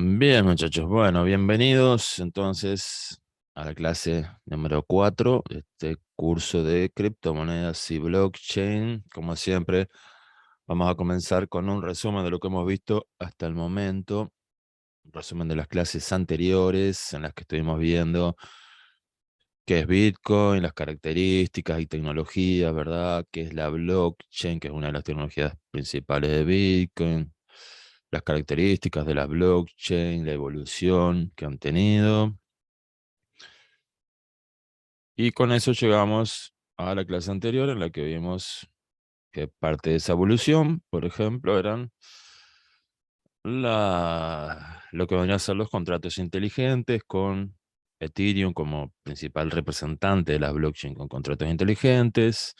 Bien, muchachos. Bueno, bienvenidos entonces a la clase número 4 de este curso de criptomonedas y blockchain. Como siempre, vamos a comenzar con un resumen de lo que hemos visto hasta el momento. Un resumen de las clases anteriores en las que estuvimos viendo qué es Bitcoin, las características y tecnologías, ¿verdad? ¿Qué es la blockchain, que es una de las tecnologías principales de Bitcoin? Las características de la blockchain, la evolución que han tenido. Y con eso llegamos a la clase anterior en la que vimos que parte de esa evolución, por ejemplo, eran lo que venían a ser los contratos inteligentes con Ethereum como principal representante de la blockchain con contratos inteligentes.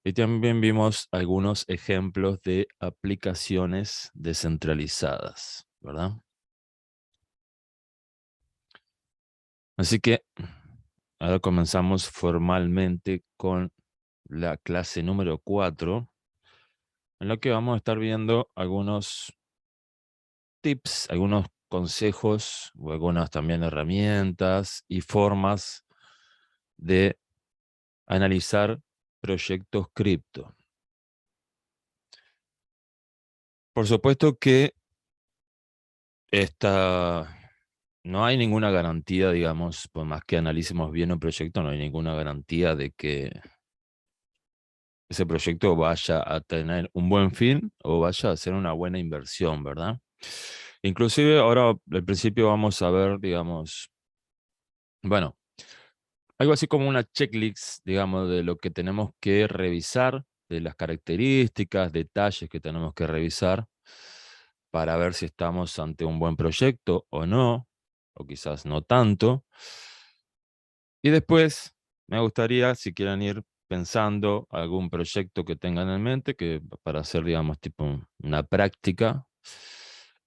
Y también vimos algunos ejemplos de aplicaciones descentralizadas, ¿verdad? Así que ahora comenzamos formalmente con la clase número 4, en la que vamos a estar viendo algunos tips, algunos consejos o algunas también herramientas y formas de analizar proyectos cripto. Por supuesto que esta, no hay ninguna garantía, digamos, por más que analicemos bien un proyecto, no hay ninguna garantía de que ese proyecto vaya a tener un buen fin o vaya a ser una buena inversión, ¿verdad? Inclusive ahora al principio vamos a ver, digamos, bueno, algo así como una checklist, digamos, de lo que tenemos que revisar, de las características, detalles que tenemos que revisar para ver si estamos ante un buen proyecto o no, o quizás no tanto. Y después me gustaría, si quieren ir pensando algún proyecto que tengan en mente, que para hacer, digamos, tipo una práctica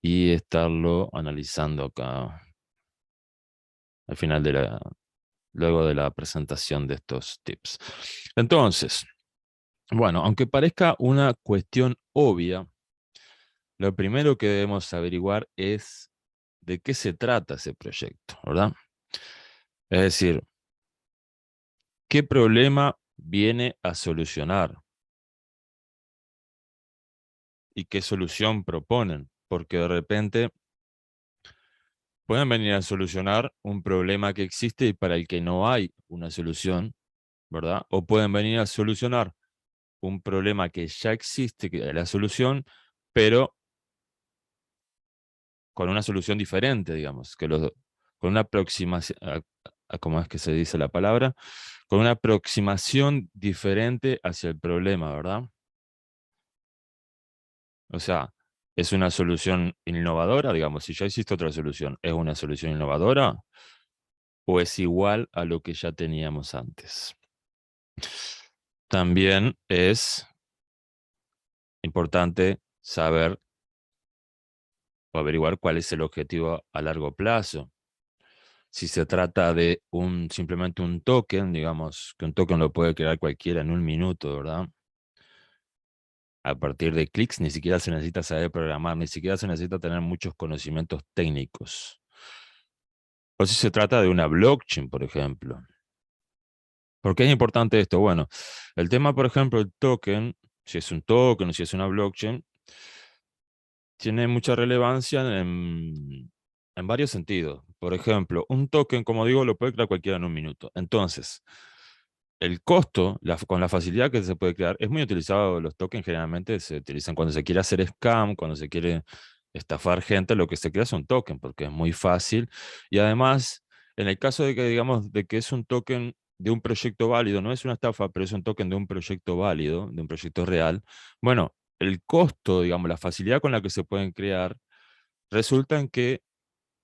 y estarlo analizando acá al final luego de la presentación de estos tips. Entonces, bueno, aunque parezca una cuestión obvia, lo primero que debemos averiguar es de qué se trata ese proyecto, ¿verdad? Es decir, ¿qué problema viene a solucionar? ¿Y qué solución proponen? Porque de repente pueden venir a solucionar un problema que existe y para el que no hay una solución, ¿verdad? O pueden venir a solucionar un problema que ya existe, que es la solución, pero con una solución diferente, digamos, con una aproximación, ¿cómo es que se dice la palabra? Con una aproximación diferente hacia el problema, ¿verdad? O sea, ¿es una solución innovadora? Digamos, si ya existe otra solución, ¿es una solución innovadora o es igual a lo que ya teníamos antes? También es importante saber o averiguar cuál es el objetivo a largo plazo. Si se trata de simplemente un token, digamos, que un token lo puede crear cualquiera en un minuto, ¿verdad? A partir de clics, ni siquiera se necesita saber programar, ni siquiera se necesita tener muchos conocimientos técnicos. O si se trata de una blockchain, por ejemplo. ¿Por qué es importante esto? Bueno, el tema, por ejemplo, el token, si es un token o si es una blockchain, tiene mucha relevancia en varios sentidos. Por ejemplo, un token, como digo, lo puede crear cualquiera en un minuto. Entonces, el costo, con la facilidad que se puede crear, es muy utilizado. Los tokens generalmente se utilizan cuando se quiere hacer scam, cuando se quiere estafar gente, lo que se crea es un token, porque es muy fácil. Y además, en el caso de que, digamos, de que es un token de un proyecto válido, no es una estafa, pero es un token de un proyecto válido, de un proyecto real, bueno, el costo, digamos, la facilidad con la que se pueden crear, resulta en que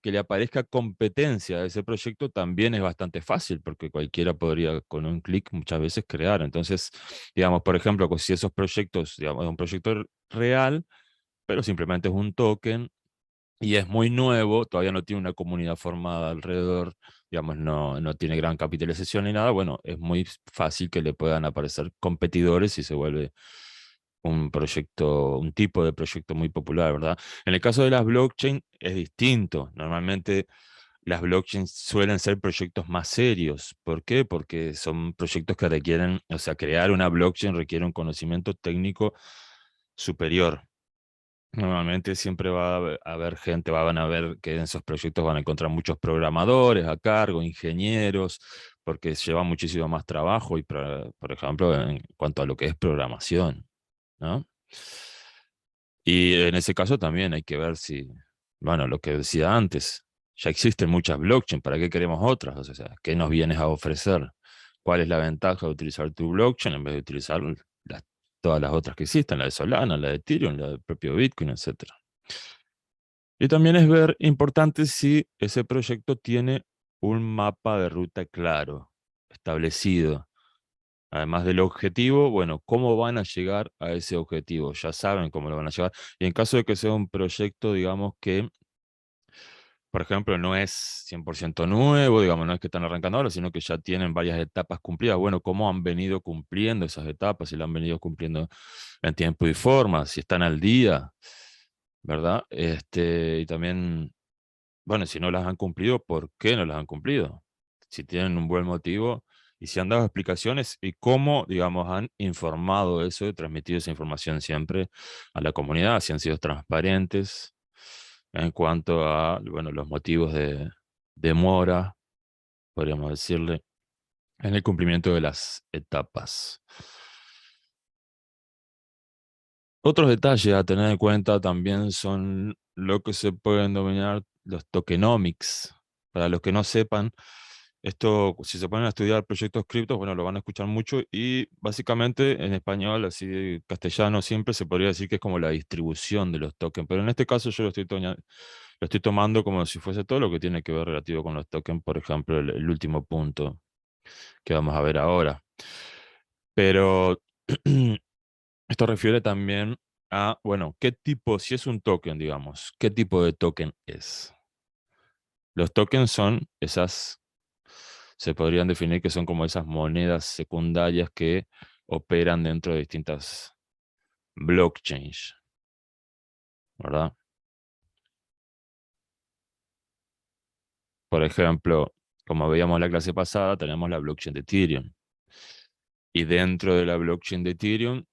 le aparezca competencia a ese proyecto también es bastante fácil, porque cualquiera podría con un clic muchas veces crear. Entonces, digamos, por ejemplo, si esos proyectos, digamos, es un proyecto real, pero simplemente es un token y es muy nuevo, todavía no tiene una comunidad formada alrededor, digamos, no tiene gran capitalización ni nada, bueno, es muy fácil que le puedan aparecer competidores y se vuelve un proyecto, un tipo de proyecto muy popular, ¿verdad? En el caso de las blockchain es distinto. Normalmente las blockchains suelen ser proyectos más serios. ¿Por qué? Porque son proyectos que requieren, o sea, crear una blockchain requiere un conocimiento técnico superior. Normalmente siempre va a haber gente, van a ver que en esos proyectos van a encontrar muchos programadores a cargo, ingenieros, porque lleva muchísimo más trabajo y, por ejemplo, en cuanto a lo que es programación, ¿no? Y en ese caso también hay que ver si, bueno, lo que decía antes, ya existen muchas blockchain, ¿para qué queremos otras? O sea, ¿qué nos vienes a ofrecer? ¿Cuál es la ventaja de utilizar tu blockchain en vez de utilizar todas las otras que existen, la de Solana, la de Ethereum, la del propio Bitcoin, etcétera? Y también es ver importante si ese proyecto tiene un mapa de ruta claro, establecido. Además del objetivo, bueno, ¿cómo van a llegar a ese objetivo? Ya saben cómo lo van a llegar. Y en caso de que sea un proyecto, digamos que, por ejemplo, no es 100% nuevo, digamos, no es que están arrancando ahora, sino que ya tienen varias etapas cumplidas. Bueno, ¿cómo han venido cumpliendo esas etapas? Si las han venido cumpliendo en tiempo y forma, si están al día, ¿verdad? Y también, bueno, si no las han cumplido, ¿por qué no las han cumplido? Si tienen un buen motivo y si han dado explicaciones y cómo, digamos, han informado eso y transmitido esa información siempre a la comunidad, si han sido transparentes en cuanto a, bueno, los motivos de demora, podríamos decirle, en el cumplimiento de las etapas. Otros detalles a tener en cuenta también son lo que se pueden denominar los tokenomics. Para los que no sepan, esto, si se ponen a estudiar proyectos criptos, bueno, lo van a escuchar mucho y básicamente en español, así castellano, siempre se podría decir que es como la distribución de los tokens. Pero en este caso yo lo estoy tomando como si fuese todo lo que tiene que ver relativo con los tokens, por ejemplo, el último punto que vamos a ver ahora. Pero esto refiere también a, bueno, qué tipo, si es un token, digamos, qué tipo de token es. Los tokens son esas, se podrían definir que son como esas monedas secundarias que operan dentro de distintas blockchains, ¿verdad? Por ejemplo, como veíamos en la clase pasada, tenemos la blockchain de Ethereum. Y dentro de la blockchain de Ethereum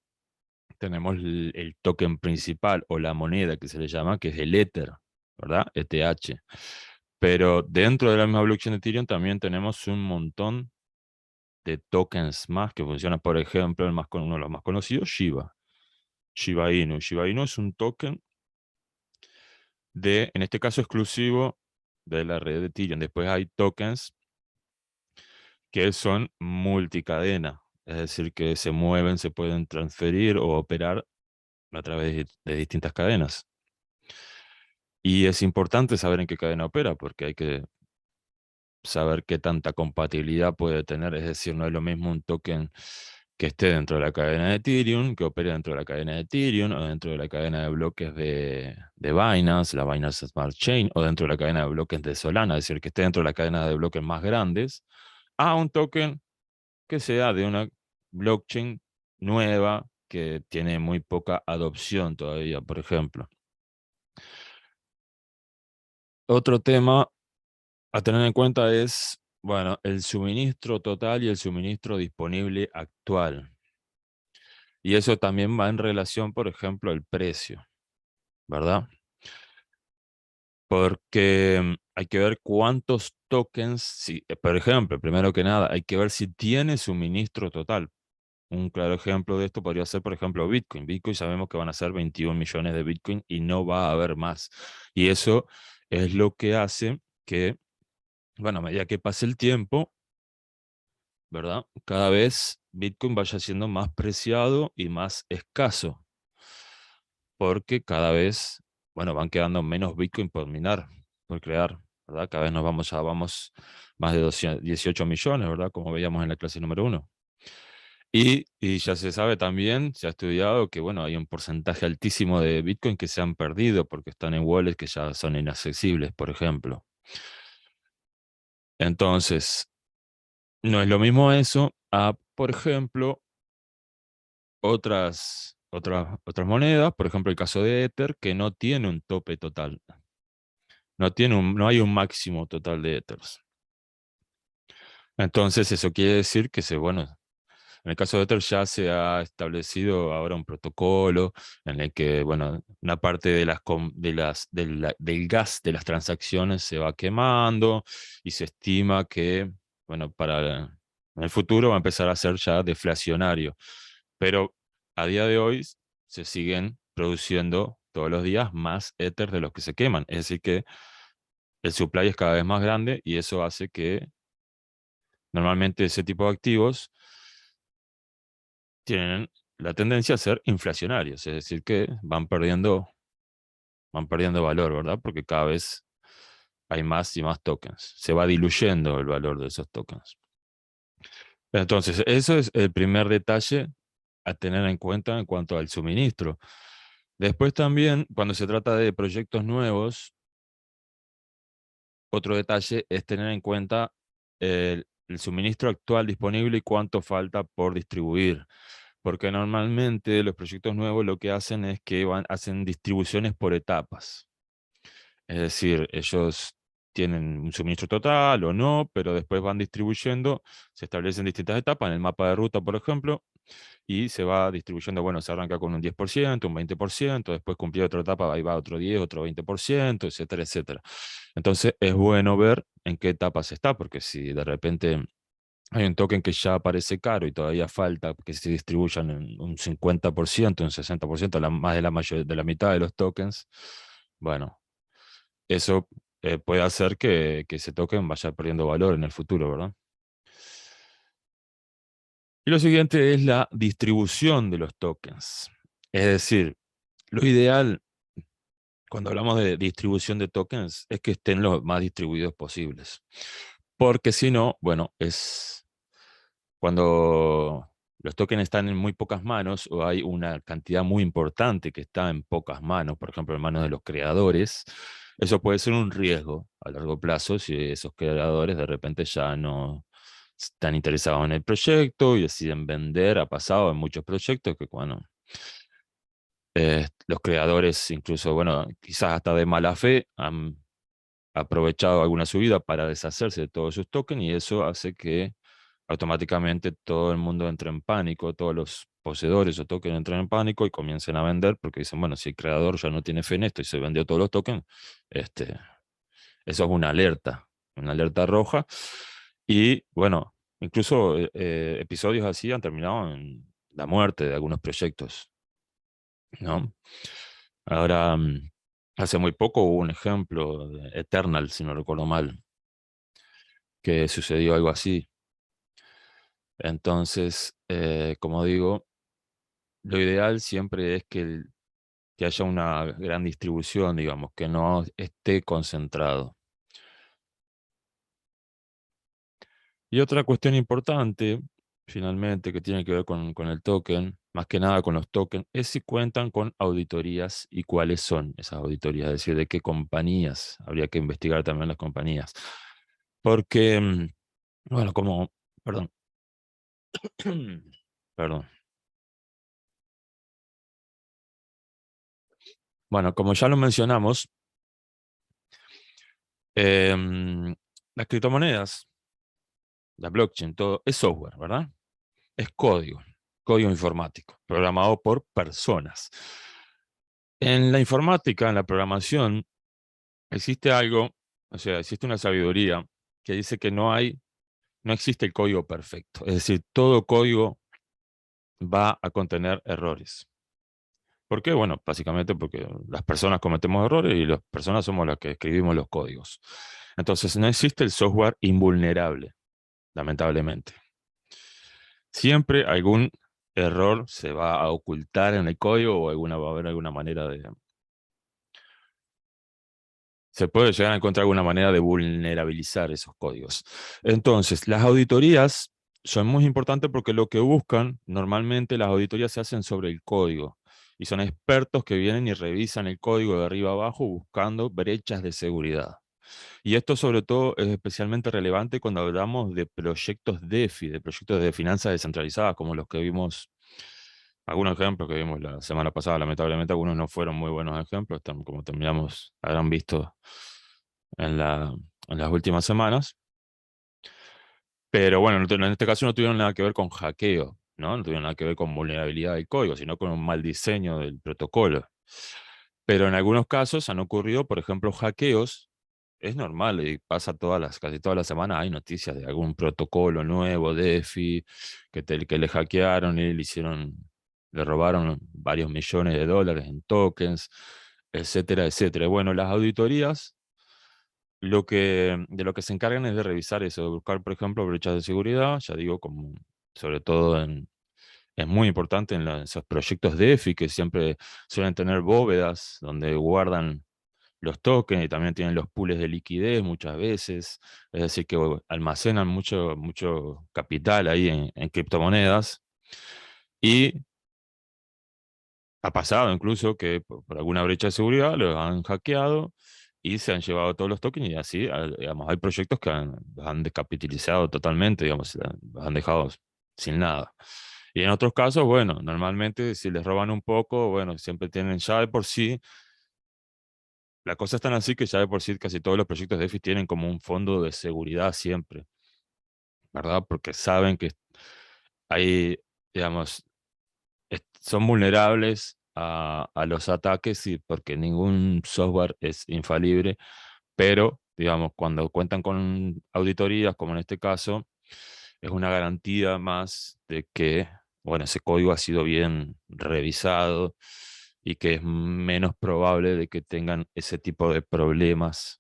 tenemos el token principal o la moneda que se le llama, que es el Ether, ¿verdad? ETH. Pero dentro de la misma blockchain de Ethereum también tenemos un montón de tokens más que funcionan. Por ejemplo, uno de los más conocidos, Shiba. Shiba Inu. Shiba Inu es un token en este caso, exclusivo de la red de Ethereum. Después hay tokens que son multicadena, es decir, que se mueven, se pueden transferir o operar a través de distintas cadenas. Y es importante saber en qué cadena opera, porque hay que saber qué tanta compatibilidad puede tener. Es decir, no es lo mismo un token que esté dentro de la cadena de Ethereum, que opere dentro de la cadena de Ethereum, o dentro de la cadena de bloques de Binance, la Binance Smart Chain, o dentro de la cadena de bloques de Solana, es decir, que esté dentro de la cadena de bloques más grandes, a un token que sea de una blockchain nueva que tiene muy poca adopción todavía, por ejemplo. Otro tema a tener en cuenta es, bueno, el suministro total y el suministro disponible actual. Y eso también va en relación, por ejemplo, al precio, ¿verdad? Porque hay que ver cuántos tokens, si, por ejemplo, primero que nada, hay que ver si tiene suministro total. Un claro ejemplo de esto podría ser, por ejemplo, Bitcoin. Bitcoin sabemos que van a ser 21 millones de Bitcoin y no va a haber más. Y eso es lo que hace que, bueno, a medida que pase el tiempo, ¿verdad? Cada vez Bitcoin vaya siendo más preciado y más escaso, porque cada vez, bueno, van quedando menos Bitcoin por minar, por crear, ¿verdad? Cada vez vamos más de 18 millones, ¿verdad? Como veíamos en la clase número uno. Y ya se sabe también, se ha estudiado que, bueno, hay un porcentaje altísimo de Bitcoin que se han perdido porque están en wallets que ya son inaccesibles, por ejemplo. Entonces, no es lo mismo eso a, por ejemplo, otras otras monedas, por ejemplo el caso de Ether, que no tiene un tope total, no hay un máximo total de Ethers. Entonces eso quiere decir que bueno, en el caso de Ether ya se ha establecido ahora un protocolo en el que, bueno, una parte del gas de las transacciones se va quemando y se estima que, bueno, en el futuro va a empezar a ser ya deflacionario. Pero a día de hoy se siguen produciendo todos los días más Ether de los que se queman. Es decir, que el supply es cada vez más grande y eso hace que normalmente ese tipo de activos tienen la tendencia a ser inflacionarios, es decir, que van perdiendo valor, ¿verdad? Porque cada vez hay más y más tokens. Se va diluyendo el valor de esos tokens. Entonces, eso es el primer detalle a tener en cuenta en cuanto al suministro. Después también, cuando se trata de proyectos nuevos, otro detalle es tener en cuenta el suministro actual disponible y cuánto falta por distribuir. Porque normalmente los proyectos nuevos lo que hacen es que hacen distribuciones por etapas. Es decir, ellos tienen un suministro total o no, pero después van distribuyendo, se establecen distintas etapas en el mapa de ruta, por ejemplo, y se va distribuyendo, bueno, se arranca con un 10%, un 20%, después cumplida otra etapa, ahí va otro 10, otro 20%, etcétera, etcétera. Entonces es bueno ver en qué etapas está, porque si de repente hay un token que ya parece caro y todavía falta que se distribuyan en un 50%, un 60%, más de de la mitad de los tokens. Bueno, eso puede hacer que ese token vaya perdiendo valor en el futuro, ¿verdad? Y lo siguiente es la distribución de los tokens. Es decir, lo ideal cuando hablamos de distribución de tokens es que estén lo más distribuidos posibles. Porque si no, bueno, es cuando los tokens están en muy pocas manos o hay una cantidad muy importante que está en pocas manos, por ejemplo, en manos de los creadores, eso puede ser un riesgo a largo plazo si esos creadores de repente ya no están interesados en el proyecto y deciden vender. Ha pasado en muchos proyectos que, bueno, los creadores, incluso, bueno, quizás hasta de mala fe, han aprovechado alguna subida para deshacerse de todos sus tokens y eso hace que automáticamente todo el mundo entra en pánico, todos los poseedores o tokens entran en pánico y comiencen a vender porque dicen, bueno, si el creador ya no tiene fe en esto y se vendió todos los tokens, este, eso es una alerta roja. Y bueno, incluso episodios así han terminado en la muerte de algunos proyectos, ¿no? Ahora, hace muy poco hubo un ejemplo de Eternal, si no recuerdo mal, que sucedió algo así. Entonces, como digo, lo ideal siempre es que haya una gran distribución, digamos, que no esté concentrado. Y otra cuestión importante, finalmente, que tiene que ver con el token, más que nada con los tokens, es si cuentan con auditorías y cuáles son esas auditorías, es decir, de qué compañías. Habría que investigar también las compañías. Porque, bueno, perdón, perdón. Bueno, como ya lo mencionamos, las criptomonedas, la blockchain, todo es software, ¿verdad? Es código informático, programado por personas. En la informática, en la programación, existe algo, o sea, existe una sabiduría que dice que no existe el código perfecto. Es decir, todo código va a contener errores. ¿Por qué? Bueno, básicamente porque las personas cometemos errores y las personas somos las que escribimos los códigos. Entonces, no existe el software invulnerable, lamentablemente. Siempre algún error se va a ocultar en el código o va a haber alguna manera se puede llegar a encontrar alguna manera de vulnerabilizar esos códigos. Entonces, las auditorías son muy importantes porque lo que buscan, normalmente las auditorías se hacen sobre el código y son expertos que vienen y revisan el código de arriba abajo buscando brechas de seguridad. Y esto sobre todo es especialmente relevante cuando hablamos de proyectos DeFi, de proyectos de finanzas descentralizadas, como los que vimos Algunos ejemplos que vimos la semana pasada, lamentablemente algunos no fueron muy buenos ejemplos, como terminamos, habrán visto en en las últimas semanas. Pero bueno, en este caso no tuvieron nada que ver con hackeo, ¿no? No tuvieron nada que ver con vulnerabilidad del código, sino con un mal diseño del protocolo. Pero en algunos casos han ocurrido, por ejemplo, hackeos. Es normal y pasa casi todas las semanas hay noticias de algún protocolo nuevo, DeFi, que le hackearon y le robaron varios millones de dólares en tokens, etcétera, etcétera. Bueno, las auditorías de lo que se encargan es de revisar eso, de buscar, por ejemplo, brechas de seguridad, ya digo, como sobre todo es muy importante en esos proyectos DeFi que siempre suelen tener bóvedas donde guardan los tokens y también tienen los pools de liquidez muchas veces, es decir, que almacenan mucho capital ahí en criptomonedas. Y ha pasado incluso que por alguna brecha de seguridad los han hackeado y se han llevado todos los tokens y así, digamos, hay proyectos que los han descapitalizado totalmente, digamos, los han dejado sin nada. Y en otros casos, bueno, normalmente si les roban un poco, bueno, siempre tienen ya de por sí, la cosa es tan así que ya de por sí casi todos los proyectos de DeFi tienen como un fondo de seguridad siempre, ¿verdad? Porque saben que hay, digamos, son vulnerables a los ataques y porque ningún software es infalible, pero, digamos, cuando cuentan con auditorías, como en este caso, es una garantía más de que, bueno, ese código ha sido bien revisado y que es menos probable de que tengan ese tipo de problemas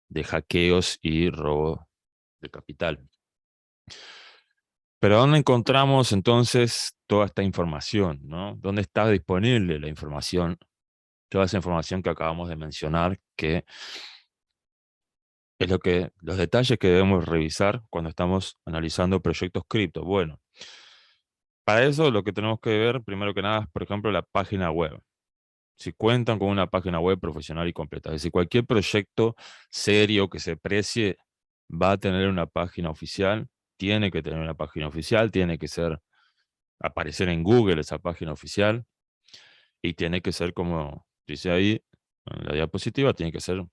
de hackeos y robo de capital. Pero ¿dónde encontramos entonces toda esta información, ¿no? ¿Dónde está disponible la información? Toda esa información que acabamos de mencionar, que es los detalles que debemos revisar cuando estamos analizando proyectos cripto. Bueno, para eso lo que tenemos que ver, primero que nada, es, por ejemplo, la página web. Si cuentan con una página web profesional y completa, es decir, cualquier proyecto serio que se precie va a tener una página oficial, tiene que tener una página oficial, tiene que aparecer en Google esa página oficial y tiene que ser como dice ahí en la diapositiva, tiene que ser,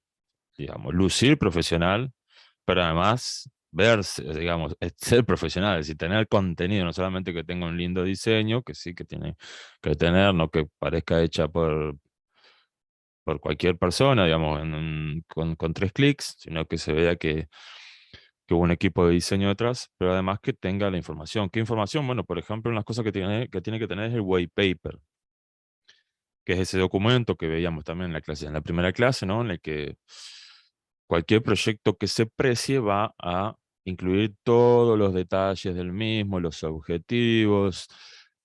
digamos, lucir profesional, pero además verse, digamos, ser profesional, es decir, tener contenido, no solamente que tenga un lindo diseño, que sí que tiene que tener, no que parezca hecha por cualquier persona, digamos, con tres clics, sino que se vea que hubo un equipo de diseño detrás, pero además que tenga la información. ¿Qué información? Bueno, por ejemplo, una cosa que tiene que tener es el white paper, que es ese documento que veíamos también en la clase, en la primera clase, ¿no? En el que cualquier proyecto que se precie va a incluir todos los detalles del mismo, los objetivos,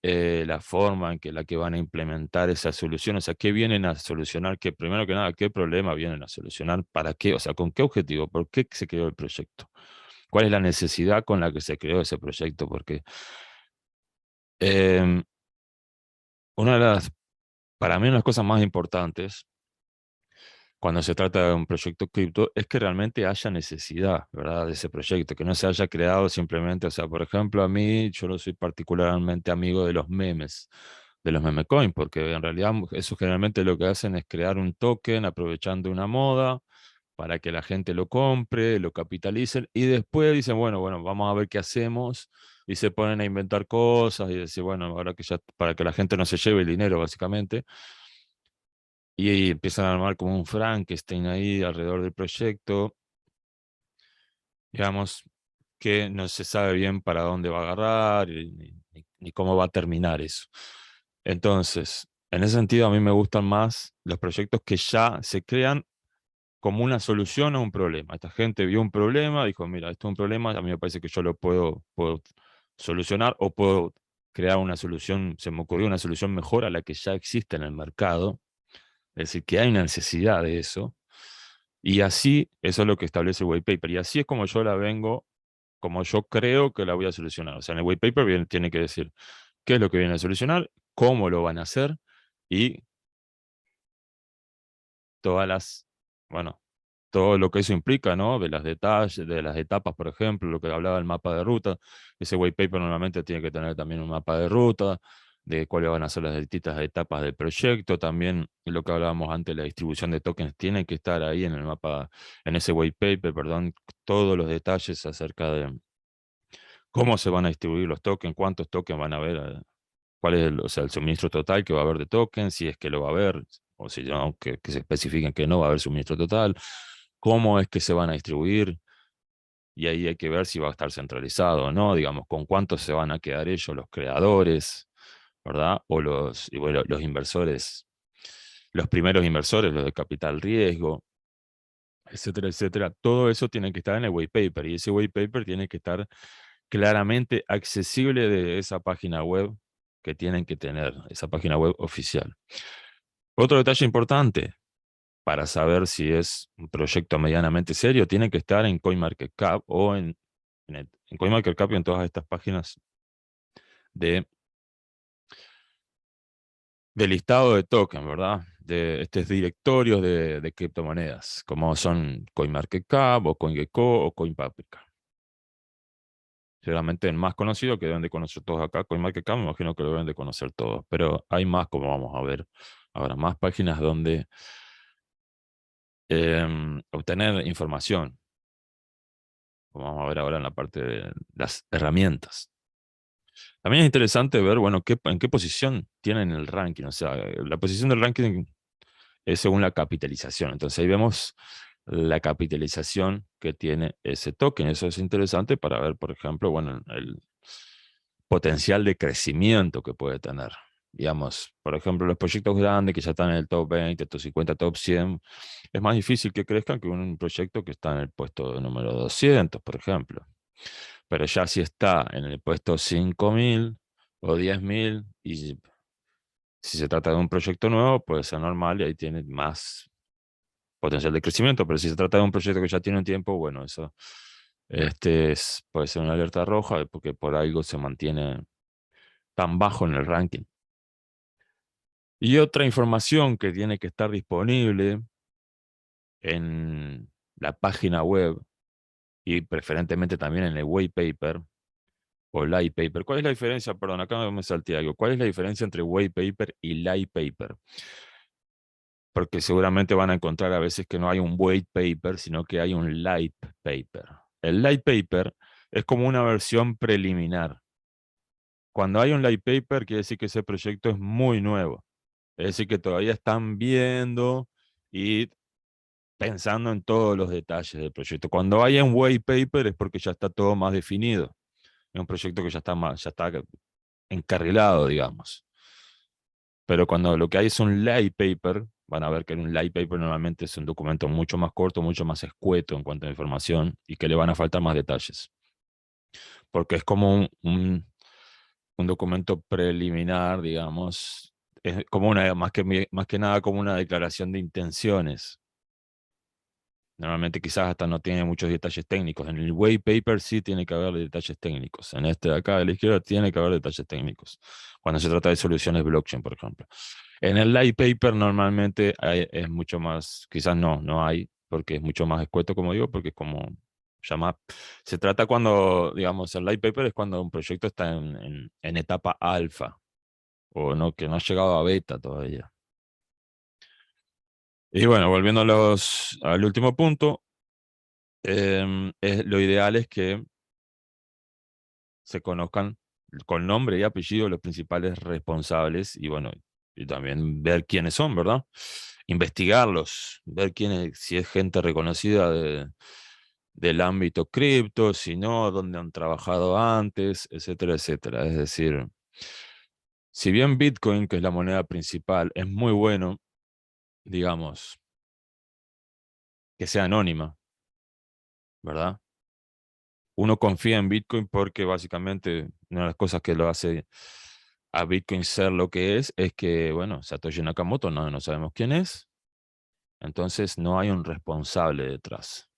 la forma en que la que van a implementar esa solución, o sea, qué vienen a solucionar, que primero que nada, qué problema vienen a solucionar, para qué, o sea, con qué objetivo, por qué se creó el proyecto, cuál es la necesidad con la que se creó ese proyecto, porque em, una de para mí, una de las cosas más importantes cuando se trata de un proyecto cripto es que realmente haya necesidad, ¿verdad? De ese proyecto, que no se haya creado simplemente, o sea, por ejemplo, a mí yo no soy particularmente amigo de los meme coin, porque en realidad eso generalmente lo que hacen es crear un token aprovechando una moda para que la gente lo compre, lo capitalicen y después dicen, bueno, vamos a ver qué hacemos y se ponen a inventar cosas y decir, bueno, ahora que ya, para que la gente no se lleve el dinero, básicamente. Y empiezan a armar como un Frankenstein ahí alrededor del proyecto, digamos, que no se sabe bien para dónde va a agarrar ni cómo va a terminar eso. Entonces, en ese sentido, a mí me gustan más los proyectos que ya se crean como una solución a un problema. Esta gente vio un problema, dijo, mira, esto es un problema, a mí me parece que yo puedo solucionar o puedo crear una solución, se me ocurrió una solución mejor a la que ya existe en el mercado. Es decir, que hay una necesidad de eso. Y así, eso es lo que establece el white paper. Y así es como yo la vengo, como yo creo que la voy a solucionar. O sea, en el white paper tiene que decir qué es lo que viene a solucionar, cómo lo van a hacer y todas las, bueno, todo lo que eso implica, ¿no? De las detalles, de las etapas, por ejemplo, lo que hablaba el mapa de ruta. Ese white paper normalmente tiene que tener también un mapa de ruta, de cuáles van a ser las distintas etapas del proyecto. También lo que hablábamos antes, la distribución de tokens tiene que estar ahí en el mapa, en ese white paper, perdón, todos los detalles acerca de cómo se van a distribuir los tokens, cuántos tokens van a haber, cuál es o sea, el suministro total que va a haber de tokens, si es que lo va a haber, o si no, que se especifiquen que no va a haber suministro total, cómo es que se van a distribuir, y ahí hay que ver si va a estar centralizado o no, digamos, con cuántos se van a quedar ellos, los creadores, ¿verdad? O y bueno, los inversores, los primeros inversores, los de capital riesgo, etcétera, etcétera. Todo eso tiene que estar en el white paper, y ese white paper tiene que estar claramente accesible de esa página web que tienen que tener, esa página web oficial. Otro detalle importante para saber si es un proyecto medianamente serio, tiene que estar en CoinMarketCap o en CoinMarketCap y en todas estas páginas de, de listado de tokens, ¿verdad? De estos directorios de criptomonedas, como son CoinMarketCap o CoinGecko o CoinPaprika. Seguramente el más conocido que deben de conocer todos acá, CoinMarketCap, me imagino que lo deben de conocer todos, pero hay más, como vamos a ver ahora, más páginas donde obtener información, como vamos a ver ahora en la parte de las herramientas. También es interesante ver, bueno, en qué posición tienen el ranking. O sea, la posición del ranking es según la capitalización. Entonces ahí vemos la capitalización que tiene ese token. Eso es interesante para ver, por ejemplo, bueno, el potencial de crecimiento que puede tener. Digamos, por ejemplo, los proyectos grandes que ya están en el top 20, top 50, top 100, es más difícil que crezcan que un proyecto que está en el puesto número 200, por ejemplo. Pero ya si está en el puesto 5.000 o 10.000, y si se trata de un proyecto nuevo, puede ser normal y ahí tiene más potencial de crecimiento. Pero si se trata de un proyecto que ya tiene un tiempo, bueno, eso puede ser una alerta roja porque por algo se mantiene tan bajo en el ranking. Y otra información que tiene que estar disponible en la página web y preferentemente también en el white paper o light paper. ¿Cuál es la diferencia? Perdón, acá me salté algo. ¿Cuál es la diferencia entre white paper y light paper? Porque seguramente van a encontrar a veces que no hay un white paper, sino que hay un light paper. El light paper es como una versión preliminar. Cuando hay un light paper, quiere decir que ese proyecto es muy nuevo. Es decir, que todavía están viendo y pensando en todos los detalles del proyecto. Cuando hay un white paper es porque ya está todo más definido. Es un proyecto que ya está encarrilado, digamos. Pero cuando lo que hay es un light paper, van a ver que un light paper normalmente es un documento mucho más corto, mucho más escueto en cuanto a información y que le van a faltar más detalles. Porque es como un documento preliminar, digamos, es como más que nada como una declaración de intenciones. Normalmente quizás hasta no tiene muchos detalles técnicos. En el white paper sí tiene que haber detalles técnicos. En este de acá de la izquierda tiene que haber detalles técnicos. Cuando se trata de soluciones blockchain, por ejemplo. En el light paper normalmente es mucho más, quizás no hay, porque es mucho más escueto, como digo, porque es como llama. Se trata cuando, digamos, el light paper es cuando un proyecto está en etapa alfa o no, que no ha llegado a beta todavía. Y bueno, volviendo al último punto, lo ideal es que se conozcan con nombre y apellido los principales responsables y bueno, y también ver quiénes son, ¿verdad? Investigarlos, ver si es gente reconocida del ámbito cripto, si no, dónde han trabajado antes, etcétera, etcétera. Es decir, si bien Bitcoin, que es la moneda principal, es muy bueno, digamos, que sea anónima, ¿verdad? Uno confía en Bitcoin porque básicamente una de las cosas que lo hace a Bitcoin ser lo que es que, bueno, Satoshi Nakamoto no sabemos quién es, entonces no hay un responsable detrás.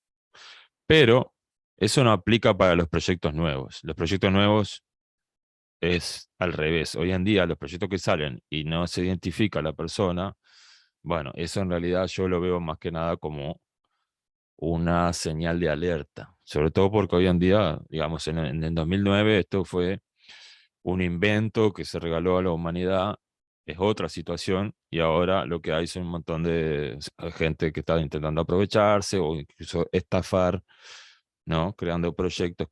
Pero eso no aplica para los proyectos nuevos. Los proyectos nuevos es al revés. Hoy en día los proyectos que salen y no se identifica a la persona, bueno, eso en realidad yo lo veo más que nada como una señal de alerta, sobre todo porque hoy en día, digamos, en el 2009 esto fue un invento que se regaló a la humanidad, es otra situación, y ahora lo que hay son un montón de gente que está intentando aprovecharse o incluso estafar, ¿no? Creando proyectos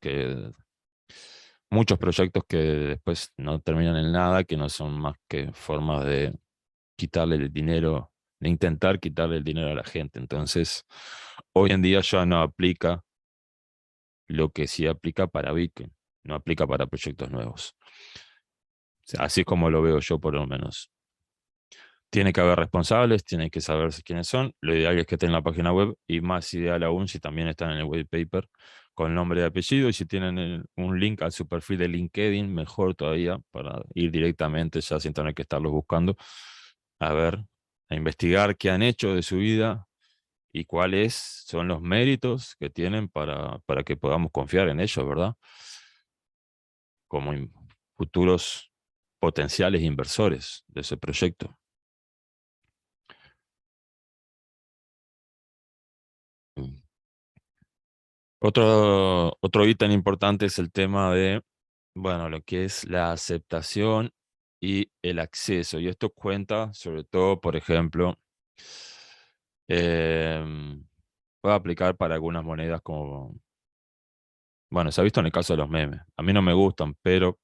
muchos proyectos que después no terminan en nada, que no son más que formas de quitarle el dinero, de intentar quitarle el dinero a la gente. Entonces, hoy en día ya no aplica lo que sí aplica para Bitcoin, no aplica para proyectos nuevos. O sea, así es como lo veo yo, por lo menos. Tiene que haber responsables, tiene que saberse quiénes son. Lo ideal es que estén en la página web y más ideal aún si también están en el white paper con nombre y apellido. Y si tienen un link a su perfil de LinkedIn, mejor todavía para ir directamente ya sin tener que estarlos buscando a ver, a investigar qué han hecho de su vida y cuáles son los méritos que tienen para que podamos confiar en ellos, ¿verdad? Como futuros potenciales inversores de ese proyecto. Mm. Otro ítem importante es el tema de, bueno, lo que es la aceptación y el acceso. Y esto cuenta sobre todo, por ejemplo, em, puede aplicar para algunas monedas como, bueno, se ha visto en el caso de los memes. A mí no me gustan, pero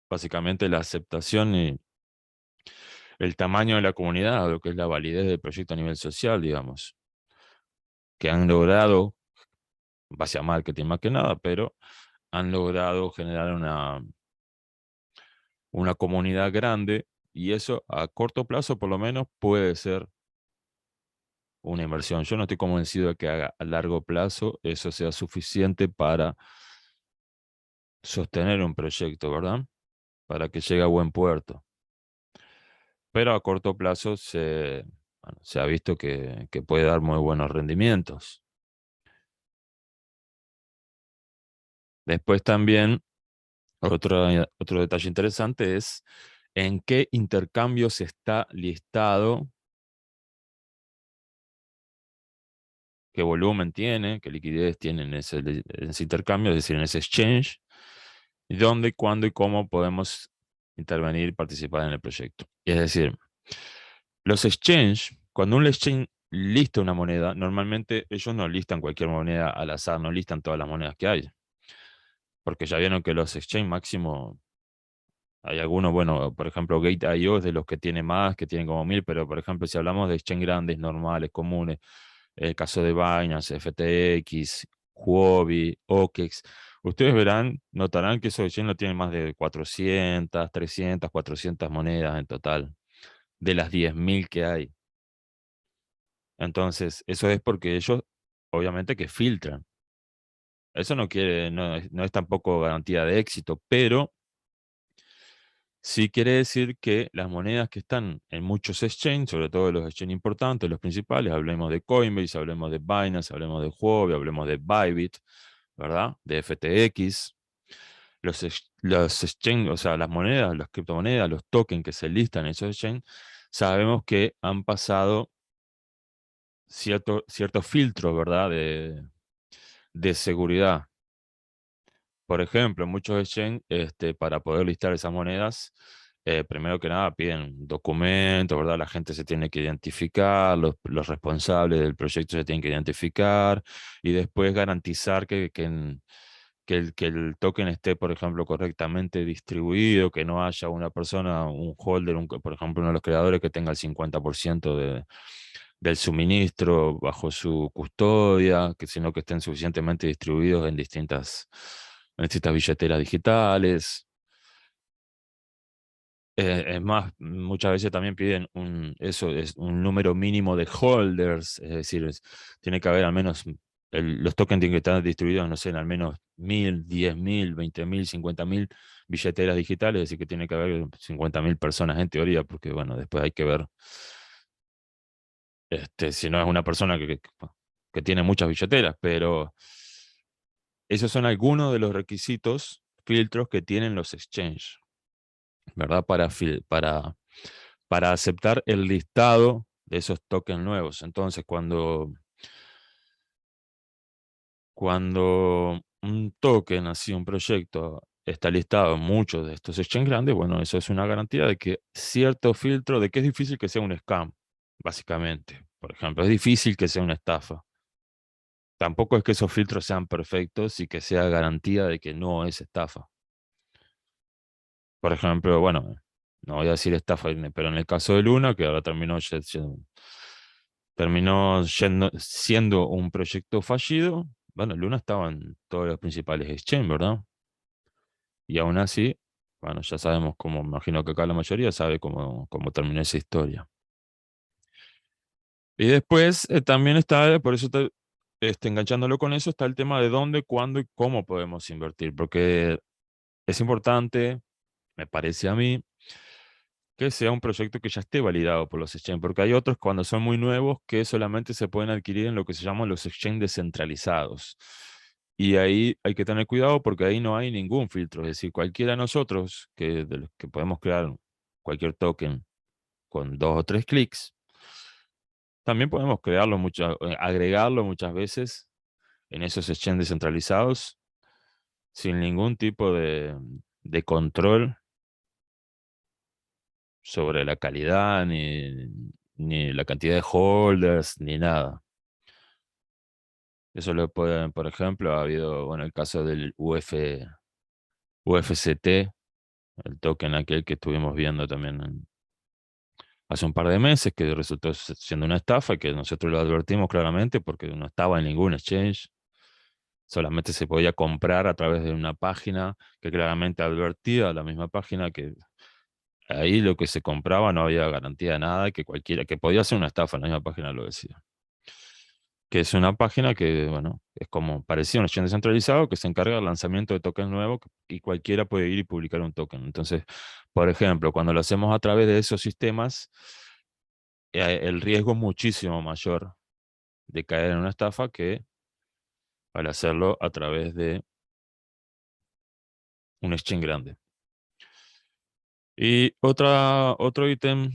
básicamente la aceptación y el tamaño de la comunidad, lo que es la validez del proyecto a nivel social, digamos, que han logrado, en base a marketing más que nada, pero han logrado generar una comunidad grande y eso a corto plazo por lo menos puede ser una inversión. Yo no estoy convencido de que a largo plazo eso sea suficiente para sostener un proyecto, ¿verdad? Para que llegue a buen puerto. Pero a corto plazo bueno, se ha visto que puede dar muy buenos rendimientos. Después también, otro detalle interesante es en qué intercambios está listado, qué volumen tiene, qué liquidez tiene en ese intercambio, es decir, en ese exchange, y dónde, cuándo y cómo podemos intervenir y participar en el proyecto. Es decir, los exchange, cuando un exchange lista una moneda, normalmente ellos no listan cualquier moneda al azar, no listan todas las monedas que hay, porque ya vieron que los exchange máximo, hay algunos, bueno, por ejemplo, Gate.io es de los que tiene más, que tienen como 1000, pero por ejemplo, si hablamos de exchange grandes, normales, comunes, el caso de Binance, FTX, Huobi, OKEx, ustedes verán, notarán que esos exchange no tienen más de 400, 300, 400 monedas en total, de las 10.000 que hay. Entonces, eso es porque ellos, obviamente, que filtran. Eso no es tampoco garantía de éxito, pero sí quiere decir que las monedas que están en muchos exchanges, sobre todo los exchanges importantes, los principales, hablemos de Coinbase, hablemos de Binance, hablemos de Huobi, hablemos de Bybit, ¿verdad? De FTX, los exchanges, o sea, las monedas, las criptomonedas, los tokens que se listan en esos exchanges, sabemos que han pasado ciertos filtros, ¿verdad? De seguridad. Por ejemplo, muchos exchange, para poder listar esas monedas, primero que nada piden documentos, ¿verdad? La gente se tiene que identificar, los responsables del proyecto se tienen que identificar y después garantizar que el token esté, por ejemplo, correctamente distribuido, que no haya una persona, un holder, por ejemplo, uno de los creadores que tenga el 50% del suministro bajo su custodia, sino que estén suficientemente distribuidos en distintas billeteras digitales. Es más, muchas veces también piden eso es un número mínimo de holders, es decir, tiene que haber al menos, los tokens tienen que estar distribuidos, no sé, en al menos 1000, 10.000, 20.000, 50.000 billeteras digitales, es decir, que tiene que haber 50.000 personas en teoría, porque bueno, después hay que ver si no es una persona que tiene muchas billeteras, pero esos son algunos de los requisitos, filtros que tienen los exchanges, ¿verdad? Para aceptar el listado de esos tokens nuevos. Entonces, Cuando un token, así un proyecto, está listado en muchos de estos exchanges grandes, bueno, eso es una garantía de que cierto filtro, de que es difícil que sea un scam, básicamente. Por ejemplo, es difícil que sea una estafa. Tampoco es que esos filtros sean perfectos y que sea garantía de que no es estafa. Por ejemplo, bueno, no voy a decir estafa, pero en el caso de Luna, que ahora siendo un proyecto fallido, bueno, Luna estaba en todos los principales exchanges, ¿verdad? Y aún así, bueno, ya sabemos cómo, imagino que acá la mayoría sabe cómo terminó esa historia. Y después también está, por eso enganchándolo con eso, está el tema de dónde, cuándo y cómo podemos invertir, porque es importante, me parece a mí, que sea un proyecto que ya esté validado por los exchanges, porque hay otros cuando son muy nuevos que solamente se pueden adquirir en lo que se llaman los exchanges descentralizados. Y ahí hay que tener cuidado porque ahí no hay ningún filtro, es decir, cualquiera de nosotros de los que podemos crear cualquier token con 2 o 3 clics, también podemos agregarlo muchas veces en esos exchanges descentralizados sin ningún tipo de control sobre la calidad, ni la cantidad de holders, ni nada. Eso lo pueden, por ejemplo, ha habido, bueno, el caso del UFCT, el token aquel que estuvimos viendo también hace un par de meses, que resultó siendo una estafa y que nosotros lo advertimos claramente porque no estaba en ningún exchange, solamente se podía comprar a través de una página que claramente advertía, la misma página, que ahí lo que se compraba no había garantía de nada, que cualquiera, que podía ser una estafa, la misma página lo decía. Que es una página que, bueno, es como parecía un exchange descentralizado que se encarga del lanzamiento de tokens nuevos y cualquiera puede ir y publicar un token. Entonces, por ejemplo, cuando lo hacemos a través de esos sistemas, el riesgo es muchísimo mayor de caer en una estafa que al hacerlo a través de un exchange grande. Y otro ítem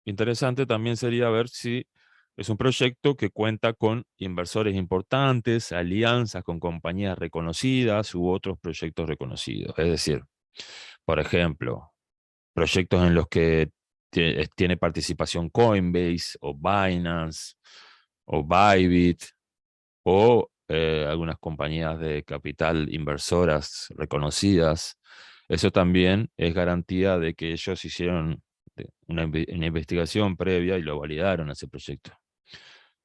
interesante también sería ver si es un proyecto que cuenta con inversores importantes, alianzas con compañías reconocidas u otros proyectos reconocidos. Es decir, por ejemplo, proyectos en los que tiene participación Coinbase o Binance o Bybit o algunas compañías de capital inversoras reconocidas. Eso también es garantía de que ellos hicieron una investigación previa y lo validaron ese proyecto.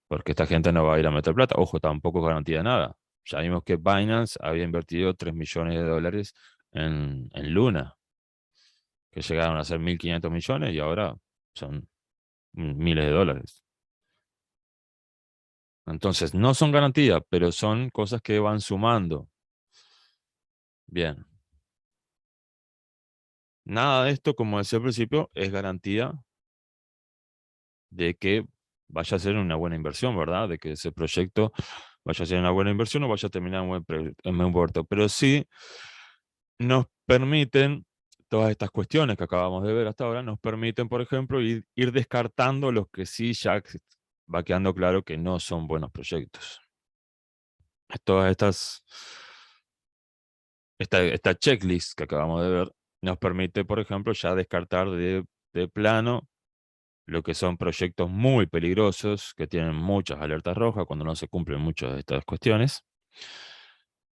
Porque esta gente no va a ir a meter plata. Ojo, tampoco es garantía de nada. Ya vimos que Binance había invertido 3 millones de dólares en Luna, que llegaron a ser 1.500 millones y ahora son miles de dólares. Entonces, no son garantías, pero son cosas que van sumando. Bien. Nada de esto, como decía al principio, es garantía de que vaya a ser una buena inversión, ¿verdad? De que ese proyecto vaya a ser una buena inversión o vaya a terminar en buen puerto. Pero sí nos permiten, todas estas cuestiones que acabamos de ver hasta ahora, nos permiten, por ejemplo, ir descartando los que sí ya va quedando claro que no son buenos proyectos. Todas esta checklist que acabamos de ver nos permite, por ejemplo, ya descartar de plano lo que son proyectos muy peligrosos, que tienen muchas alertas rojas cuando no se cumplen muchas de estas cuestiones,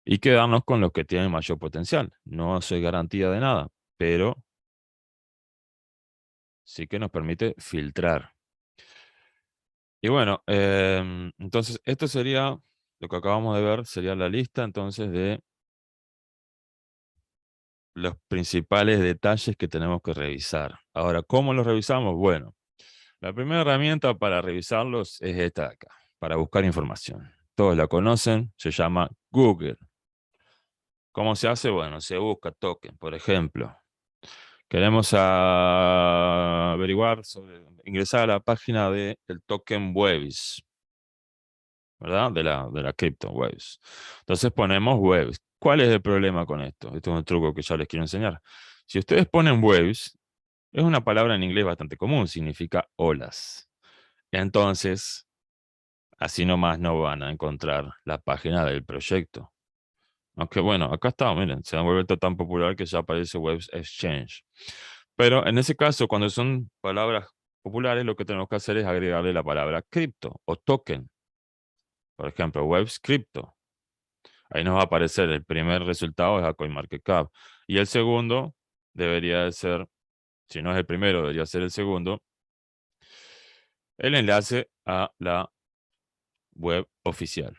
y quedarnos con los que tienen mayor potencial. No soy garantía de nada, pero sí que nos permite filtrar. Y bueno, entonces esto sería, lo que acabamos de ver, sería la lista entonces de los principales detalles que tenemos que revisar. Ahora, ¿cómo los revisamos? Bueno, la primera herramienta para revisarlos es esta de acá, para buscar información. Todos la conocen, se llama Google. ¿Cómo se hace? Bueno, se busca token, por ejemplo. Queremos averiguar ingresar a la página del token Waves, ¿verdad? De la cripto Waves. Entonces ponemos Waves. ¿Cuál es el problema con esto? Esto es un truco que ya les quiero enseñar. Si ustedes ponen Waves, es una palabra en inglés bastante común, significa olas. Entonces, Así nomás no van a encontrar la página del proyecto. Aunque bueno, acá está, miren, se ha vuelto tan popular que ya aparece Web Exchange. Pero en ese caso, cuando son palabras populares, lo que tenemos que hacer es agregarle la palabra cripto o token. Por ejemplo, Web Crypto. Ahí nos va a aparecer el primer resultado es a CoinMarketCap. Y el segundo debería de ser, si no es el primero, debería ser el segundo, el enlace a la web oficial.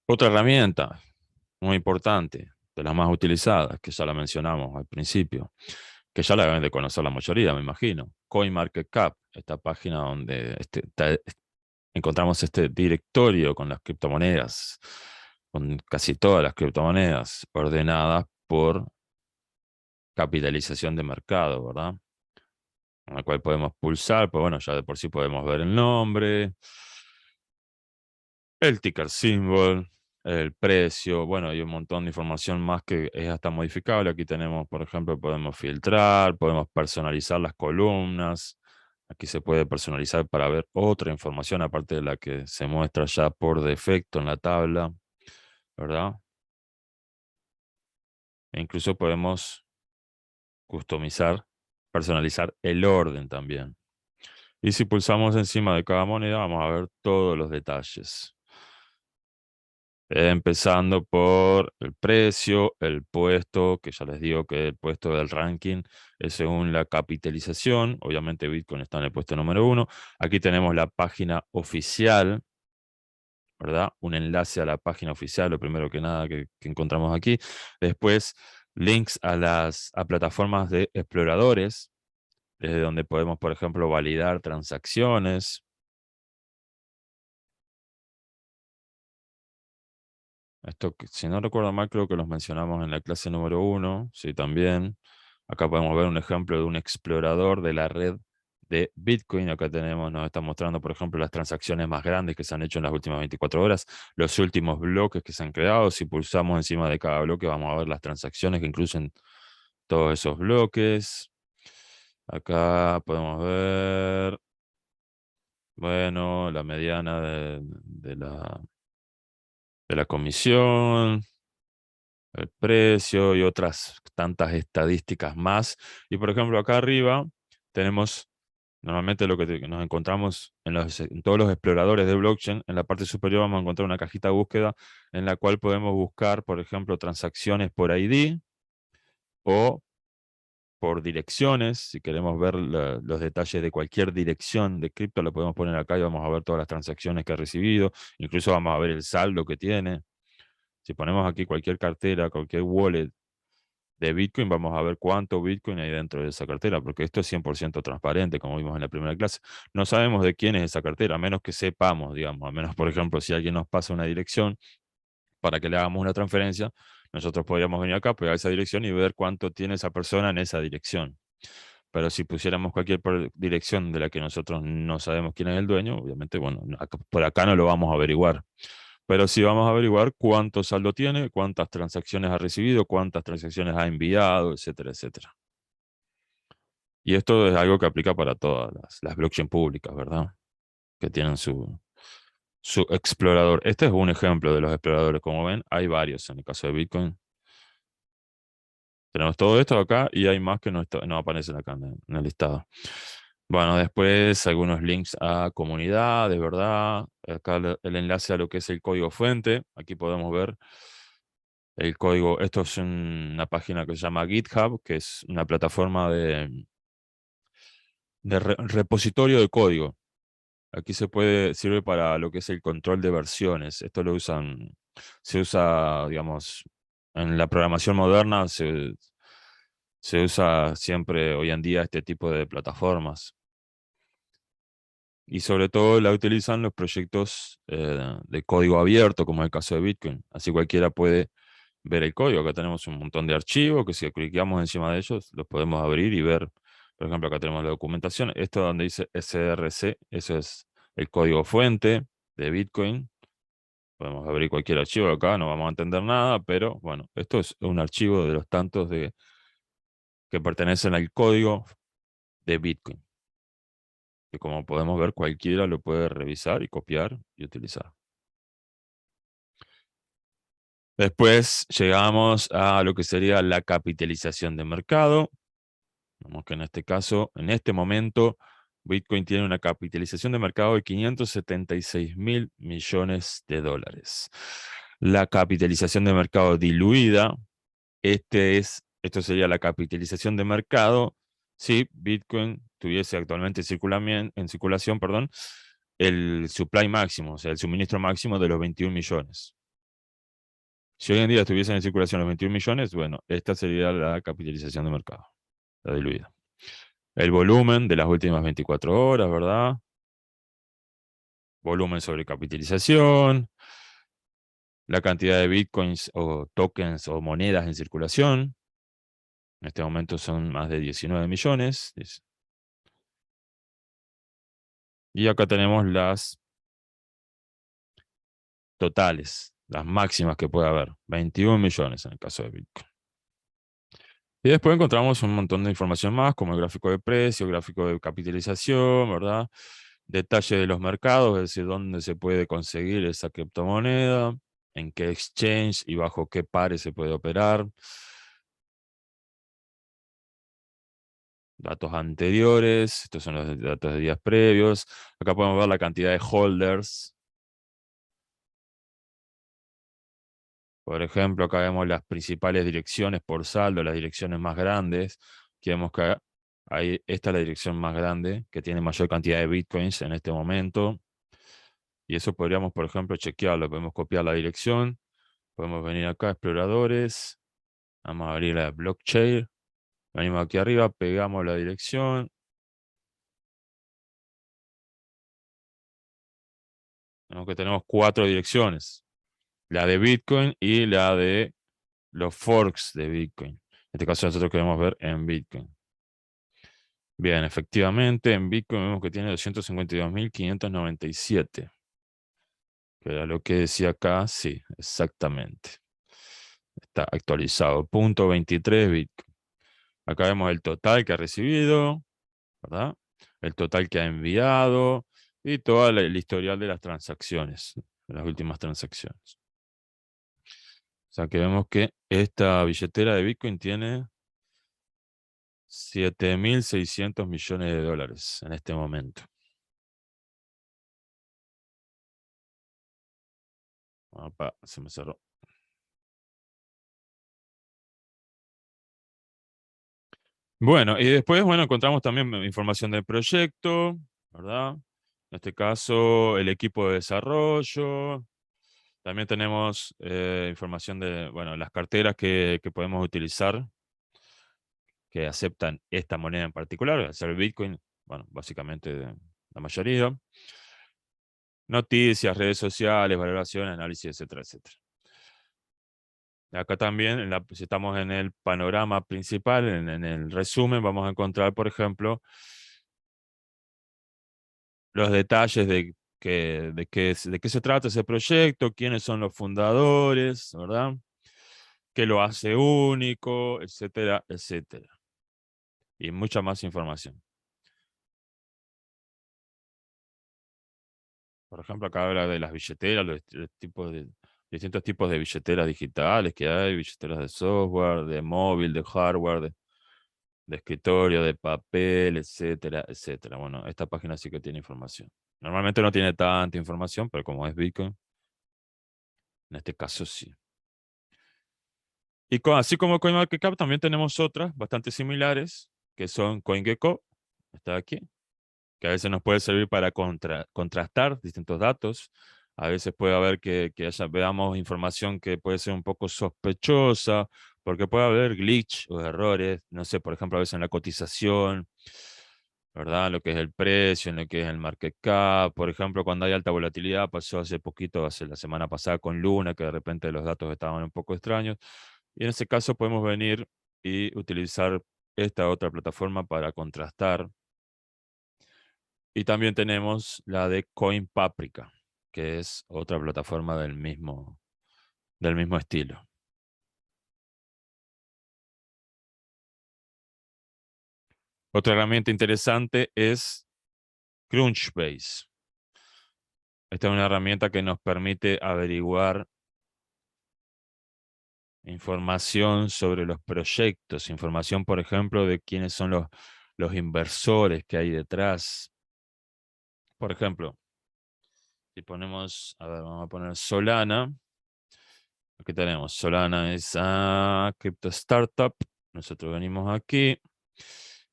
Otra herramienta muy importante, de las más utilizadas, que ya la mencionamos al principio, que ya la deben de conocer la mayoría, me imagino. CoinMarketCap, esta página donde encontramos este directorio con las criptomonedas, con casi todas las criptomonedas ordenadas por capitalización de mercado, ¿verdad? En la cual podemos pulsar, pues bueno, ya de por sí podemos ver el nombre, el ticker symbol, el precio, bueno, hay un montón de información más que es hasta modificable. Aquí tenemos, por ejemplo, podemos filtrar, podemos personalizar las columnas. Aquí se puede personalizar para ver otra información aparte de la que se muestra ya por defecto en la tabla, ¿verdad? E incluso podemos customizar, personalizar el orden también. Y si pulsamos encima de cada moneda, vamos a ver todos los detalles. Empezando por el precio, el puesto, que ya les digo que el puesto del ranking es según la capitalización. Obviamente Bitcoin está en el puesto número 1. Aquí tenemos la página oficial, ¿verdad? Un enlace a la página oficial, lo primero que nada que encontramos aquí. Después, links a plataformas de exploradores, desde donde podemos, por ejemplo, validar transacciones. Esto, si no recuerdo mal, creo que los mencionamos en la clase número 1, sí, también. Acá podemos ver un ejemplo de un explorador de la red de Bitcoin. Acá tenemos, nos está mostrando, por ejemplo, las transacciones más grandes que se han hecho en las últimas 24 horas, los últimos bloques que se han creado. Si pulsamos encima de cada bloque, vamos a ver las transacciones que incluyen todos esos bloques. Acá podemos ver, bueno, la mediana de la comisión, el precio y otras tantas estadísticas más. Y por ejemplo, acá arriba tenemos normalmente lo que nos encontramos en todos los exploradores de blockchain. En la parte superior vamos a encontrar una cajita de búsqueda en la cual podemos buscar, por ejemplo, transacciones por ID o por direcciones. Si queremos ver los detalles de cualquier dirección de cripto, lo podemos poner acá y vamos a ver todas las transacciones que ha recibido. Incluso vamos a ver el saldo que tiene. Si ponemos aquí cualquier cartera, cualquier wallet de Bitcoin, vamos a ver cuánto Bitcoin hay dentro de esa cartera, porque esto es 100% transparente, como vimos en la primera clase. No sabemos de quién es esa cartera, a menos que sepamos, digamos, a menos, por ejemplo, si alguien nos pasa una dirección para que le hagamos una transferencia, nosotros podríamos venir acá, pegar esa dirección y ver cuánto tiene esa persona en esa dirección. Pero si pusiéramos cualquier dirección de la que nosotros no sabemos quién es el dueño, obviamente, bueno, por acá no lo vamos a averiguar. Pero sí vamos a averiguar cuánto saldo tiene, cuántas transacciones ha recibido, cuántas transacciones ha enviado, etcétera, etcétera. Y esto es algo que aplica para todas las blockchain públicas, ¿verdad? Que tienen su explorador. Este es un ejemplo de los exploradores. Como ven, hay varios en el caso de Bitcoin. Tenemos todo esto acá y hay más que no aparecen acá en el listado. Bueno, después algunos links a comunidades, ¿verdad? Acá el enlace a lo que es el código fuente. Aquí podemos ver el código. Esto es una página que se llama GitHub, que es una plataforma de repositorio de código. Aquí sirve para lo que es el control de versiones. Esto se usa, digamos, en la programación moderna, se usa siempre hoy en día este tipo de plataformas. Y sobre todo la utilizan los proyectos de código abierto, como es el caso de Bitcoin. Así cualquiera puede ver el código. Acá tenemos un montón de archivos que si clicamos encima de ellos, los podemos abrir y ver. Por ejemplo, acá tenemos la documentación. Esto donde dice SRC, eso es el código fuente de Bitcoin. Podemos abrir cualquier archivo acá, no vamos a entender nada, pero bueno, esto es un archivo de los tantos que pertenecen al código de Bitcoin. Que como podemos ver, cualquiera lo puede revisar y copiar y utilizar. Después llegamos a lo que sería la capitalización de mercado. Vemos que en este caso, en este momento, Bitcoin tiene una capitalización de mercado de 576 mil millones de dólares. La capitalización de mercado diluida, esto sería la capitalización de mercado si Bitcoin tuviese actualmente en circulación, perdón, el supply máximo, o sea, el suministro máximo de los 21 millones. Si hoy en día estuviesen en circulación los 21 millones, bueno, esta sería la capitalización de mercado, la diluida. El volumen de las últimas 24 horas, ¿verdad? Volumen sobre capitalización, la cantidad de bitcoins o tokens o monedas en circulación. En este momento son más de 19 millones. Y acá tenemos las totales, las máximas que puede haber. 21 millones en el caso de Bitcoin. Y después encontramos un montón de información más, como el gráfico de precio, gráfico de capitalización, ¿verdad? Detalle de los mercados, es decir, dónde se puede conseguir esa criptomoneda, en qué exchange y bajo qué pares se puede operar. Datos anteriores, estos son los datos de días previos. Acá podemos ver la cantidad de holders. Por ejemplo, acá vemos las principales direcciones por saldo, las direcciones más grandes. Aquí vemos que esta es la dirección más grande, que tiene mayor cantidad de bitcoins en este momento. Y eso podríamos, por ejemplo, chequearlo. Podemos copiar la dirección. Podemos venir acá, exploradores. Vamos a abrir la blockchain. Venimos aquí arriba, pegamos la dirección. Vemos que tenemos 4 direcciones. La de Bitcoin y la de los forks de Bitcoin. En este caso nosotros queremos ver en Bitcoin. Bien, efectivamente en Bitcoin vemos que tiene 252.597. Que era lo que decía acá, sí, exactamente. Está actualizado. Punto 23 Bitcoin. Acá vemos el total que ha recibido, ¿verdad? El total que ha enviado y todo el historial de las transacciones, de las últimas transacciones. O sea que vemos que esta billetera de Bitcoin tiene 7.600 millones de dólares en este momento. Opa, se me cerró. Bueno, y después, bueno, encontramos también información del proyecto, ¿verdad? En este caso, el equipo de desarrollo. También tenemos información de, bueno, las carteras que podemos utilizar, que aceptan esta moneda en particular, al ser Bitcoin, bueno, básicamente la mayoría. Noticias, redes sociales, valoraciones, análisis, etcétera, etcétera. Acá también, si estamos en el panorama principal, en el resumen, vamos a encontrar, por ejemplo, los detalles de qué se trata ese proyecto, quiénes son los fundadores, ¿verdad? Qué lo hace único, etcétera, etcétera. Y mucha más información. Por ejemplo, acá habla de las billeteras, distintos tipos de billeteras digitales que hay, billeteras de software, de móvil, de hardware, de escritorio, de papel, etcétera, etcétera. Bueno, esta página sí que tiene información. Normalmente no tiene tanta información, pero como es Bitcoin, en este caso sí. Y así como CoinMarketCap, también tenemos otras bastante similares, que son CoinGecko, está aquí, que a veces nos puede servir para contrastar distintos datos. A veces puede haber veamos información que puede ser un poco sospechosa, porque puede haber glitch o errores, no sé, por ejemplo, a veces en la cotización, ¿verdad? Lo que es el precio, en lo que es el market cap. Por ejemplo, cuando hay alta volatilidad, pasó hace poquito, hace la semana pasada con Luna, que de repente los datos estaban un poco extraños. Y en ese caso podemos venir y utilizar esta otra plataforma para contrastar. Y también tenemos la de Coin Paprika. que es otra plataforma del mismo estilo. Otra herramienta interesante es Crunchbase. Esta es una herramienta que nos permite averiguar información sobre los proyectos, información, por ejemplo, de quiénes son los inversores que hay detrás. Por ejemplo, si ponemos, a ver, vamos a poner Solana. Aquí tenemos, Solana es a Crypto Startup. Nosotros venimos aquí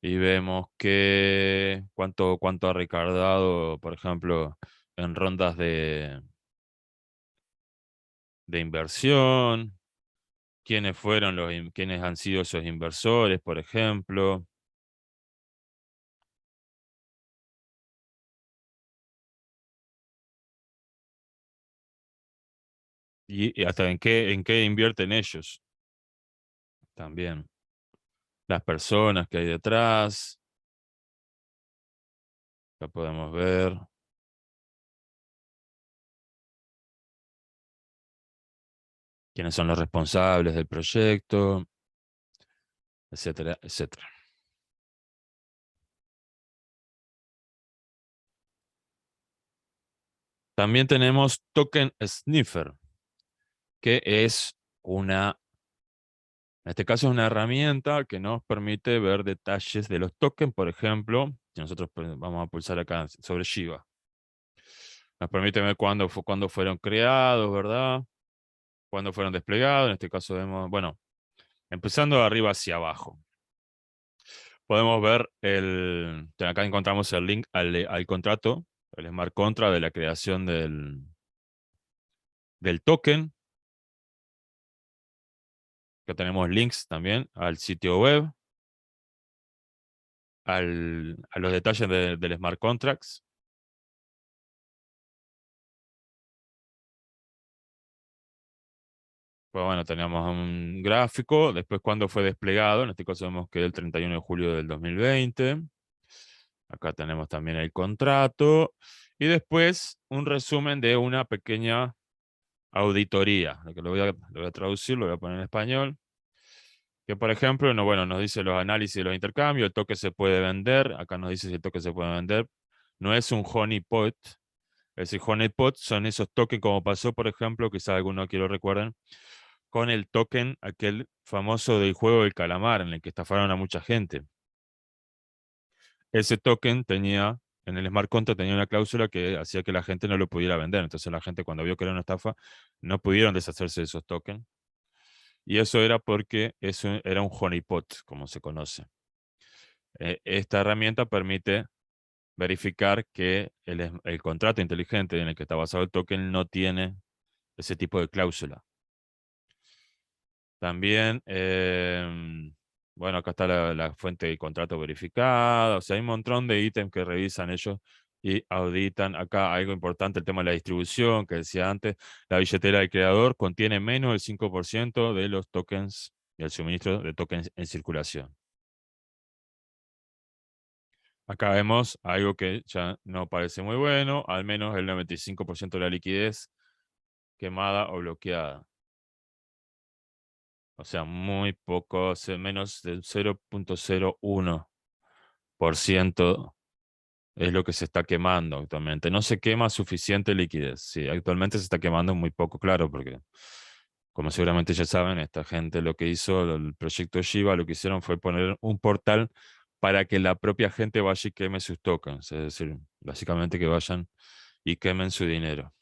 y vemos que cuánto ha recaudado, por ejemplo, en rondas de inversión, quiénes han sido esos inversores, por ejemplo, y hasta en qué invierten ellos también. Las personas que hay detrás, ya podemos ver quiénes son los responsables del proyecto, etcétera, etcétera. También tenemos Token Sniffer, que es en este caso es una herramienta que nos permite ver detalles de los tokens, por ejemplo, si nosotros vamos a pulsar acá sobre Shiba. Nos permite ver cuándo fueron creados, ¿verdad? Cuándo fueron desplegados. En este caso vemos, bueno, empezando de arriba hacia abajo. Podemos ver acá encontramos el link al contrato, el smart contract de la creación del token. Que tenemos links también al sitio web, a los detalles del smart contracts. Pues bueno, tenemos un gráfico, después cuándo fue desplegado, en este caso vemos que el 31 de julio del 2020. Acá tenemos también el contrato y después un resumen de una pequeña auditoría. Lo voy a traducir, lo voy a poner en español. Que por ejemplo, no, bueno, nos dice los análisis de los intercambios, el toque se puede vender, acá nos dice si el toque se puede vender. No es un honeypot, es decir, honeypot son esos tokens como pasó, por ejemplo, quizás alguno aquí lo recuerden, con el token aquel famoso del juego del calamar, en el que estafaron a mucha gente. Ese token en el smart contract tenía una cláusula que hacía que la gente no lo pudiera vender. Entonces la gente cuando vio que era una estafa, no pudieron deshacerse de esos tokens. Y eso era porque eso era un honeypot, como se conoce. Esta herramienta permite verificar que el contrato inteligente en el que está basado el token no tiene ese tipo de cláusula. También, bueno, acá está la fuente del contrato verificada. O sea, hay un montón de ítems que revisan ellos y auditan. Acá algo importante, el tema de la distribución, que decía antes, la billetera del creador contiene menos del 5% de los tokens y el suministro de tokens en circulación. Acá vemos algo que ya no parece muy bueno, al menos el 95% de la liquidez quemada o bloqueada. O sea, muy poco, menos del 0,01% es lo que se está quemando actualmente. No se quema suficiente liquidez. Sí, actualmente se está quemando muy poco, claro, porque como seguramente ya saben, esta gente lo que hizo, el proyecto Shiba, lo que hicieron fue poner un portal para que la propia gente vaya y queme sus tokens. Es decir, básicamente que vayan y quemen su dinero.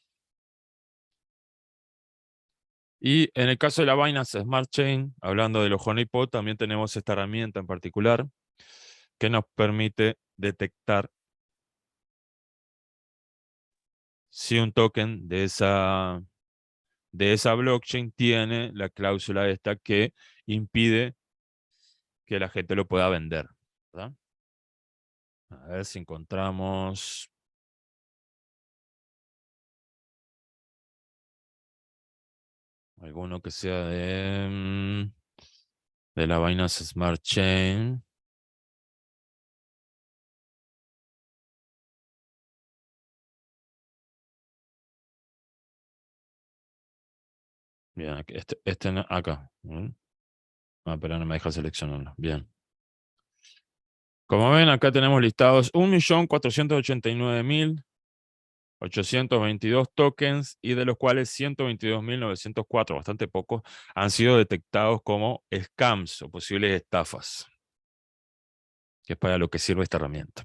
Y en el caso de la Binance Smart Chain, hablando de los honeypot, también tenemos esta herramienta en particular que nos permite detectar si un token de esa blockchain tiene la cláusula esta que impide que la gente lo pueda vender, ¿verdad? A ver si encontramos alguno que sea de la Binance Smart Chain. Bien, acá. Ah, pero no me deja seleccionarlo. Bien. Como ven, acá tenemos listados 1.489.822 tokens y de los cuales 122.904, bastante pocos, han sido detectados como scams o posibles estafas, que es para lo que sirve esta herramienta.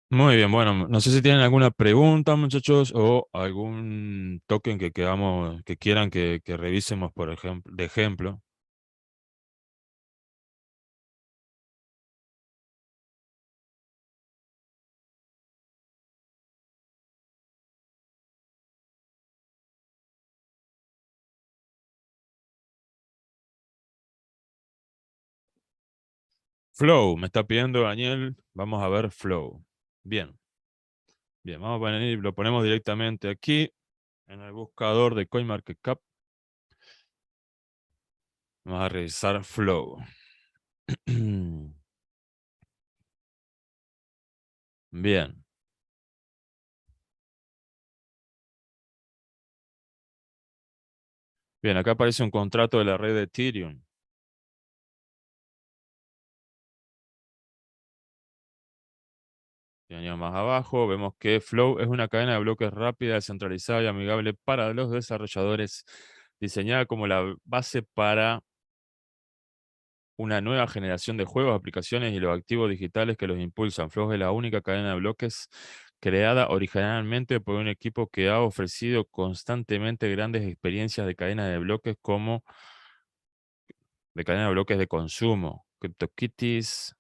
Muy bien, bueno, no sé si tienen alguna pregunta, muchachos, o algún token que quieran que revisemos, por ejemplo, de ejemplo. Flow, me está pidiendo Daniel. Vamos a ver Flow. Bien, bien, vamos a venir, lo ponemos directamente aquí en el buscador de CoinMarketCap. Vamos a revisar Flow. Bien, bien, acá aparece un contrato de la red de Ethereum. Y añado más abajo, vemos que Flow es una cadena de bloques rápida, descentralizada y amigable para los desarrolladores, diseñada como la base para una nueva generación de juegos, aplicaciones y los activos digitales que los impulsan. Flow es la única cadena de bloques creada originalmente por un equipo que ha ofrecido constantemente grandes experiencias de cadena de bloques como de cadena de bloques de consumo, CryptoKitties,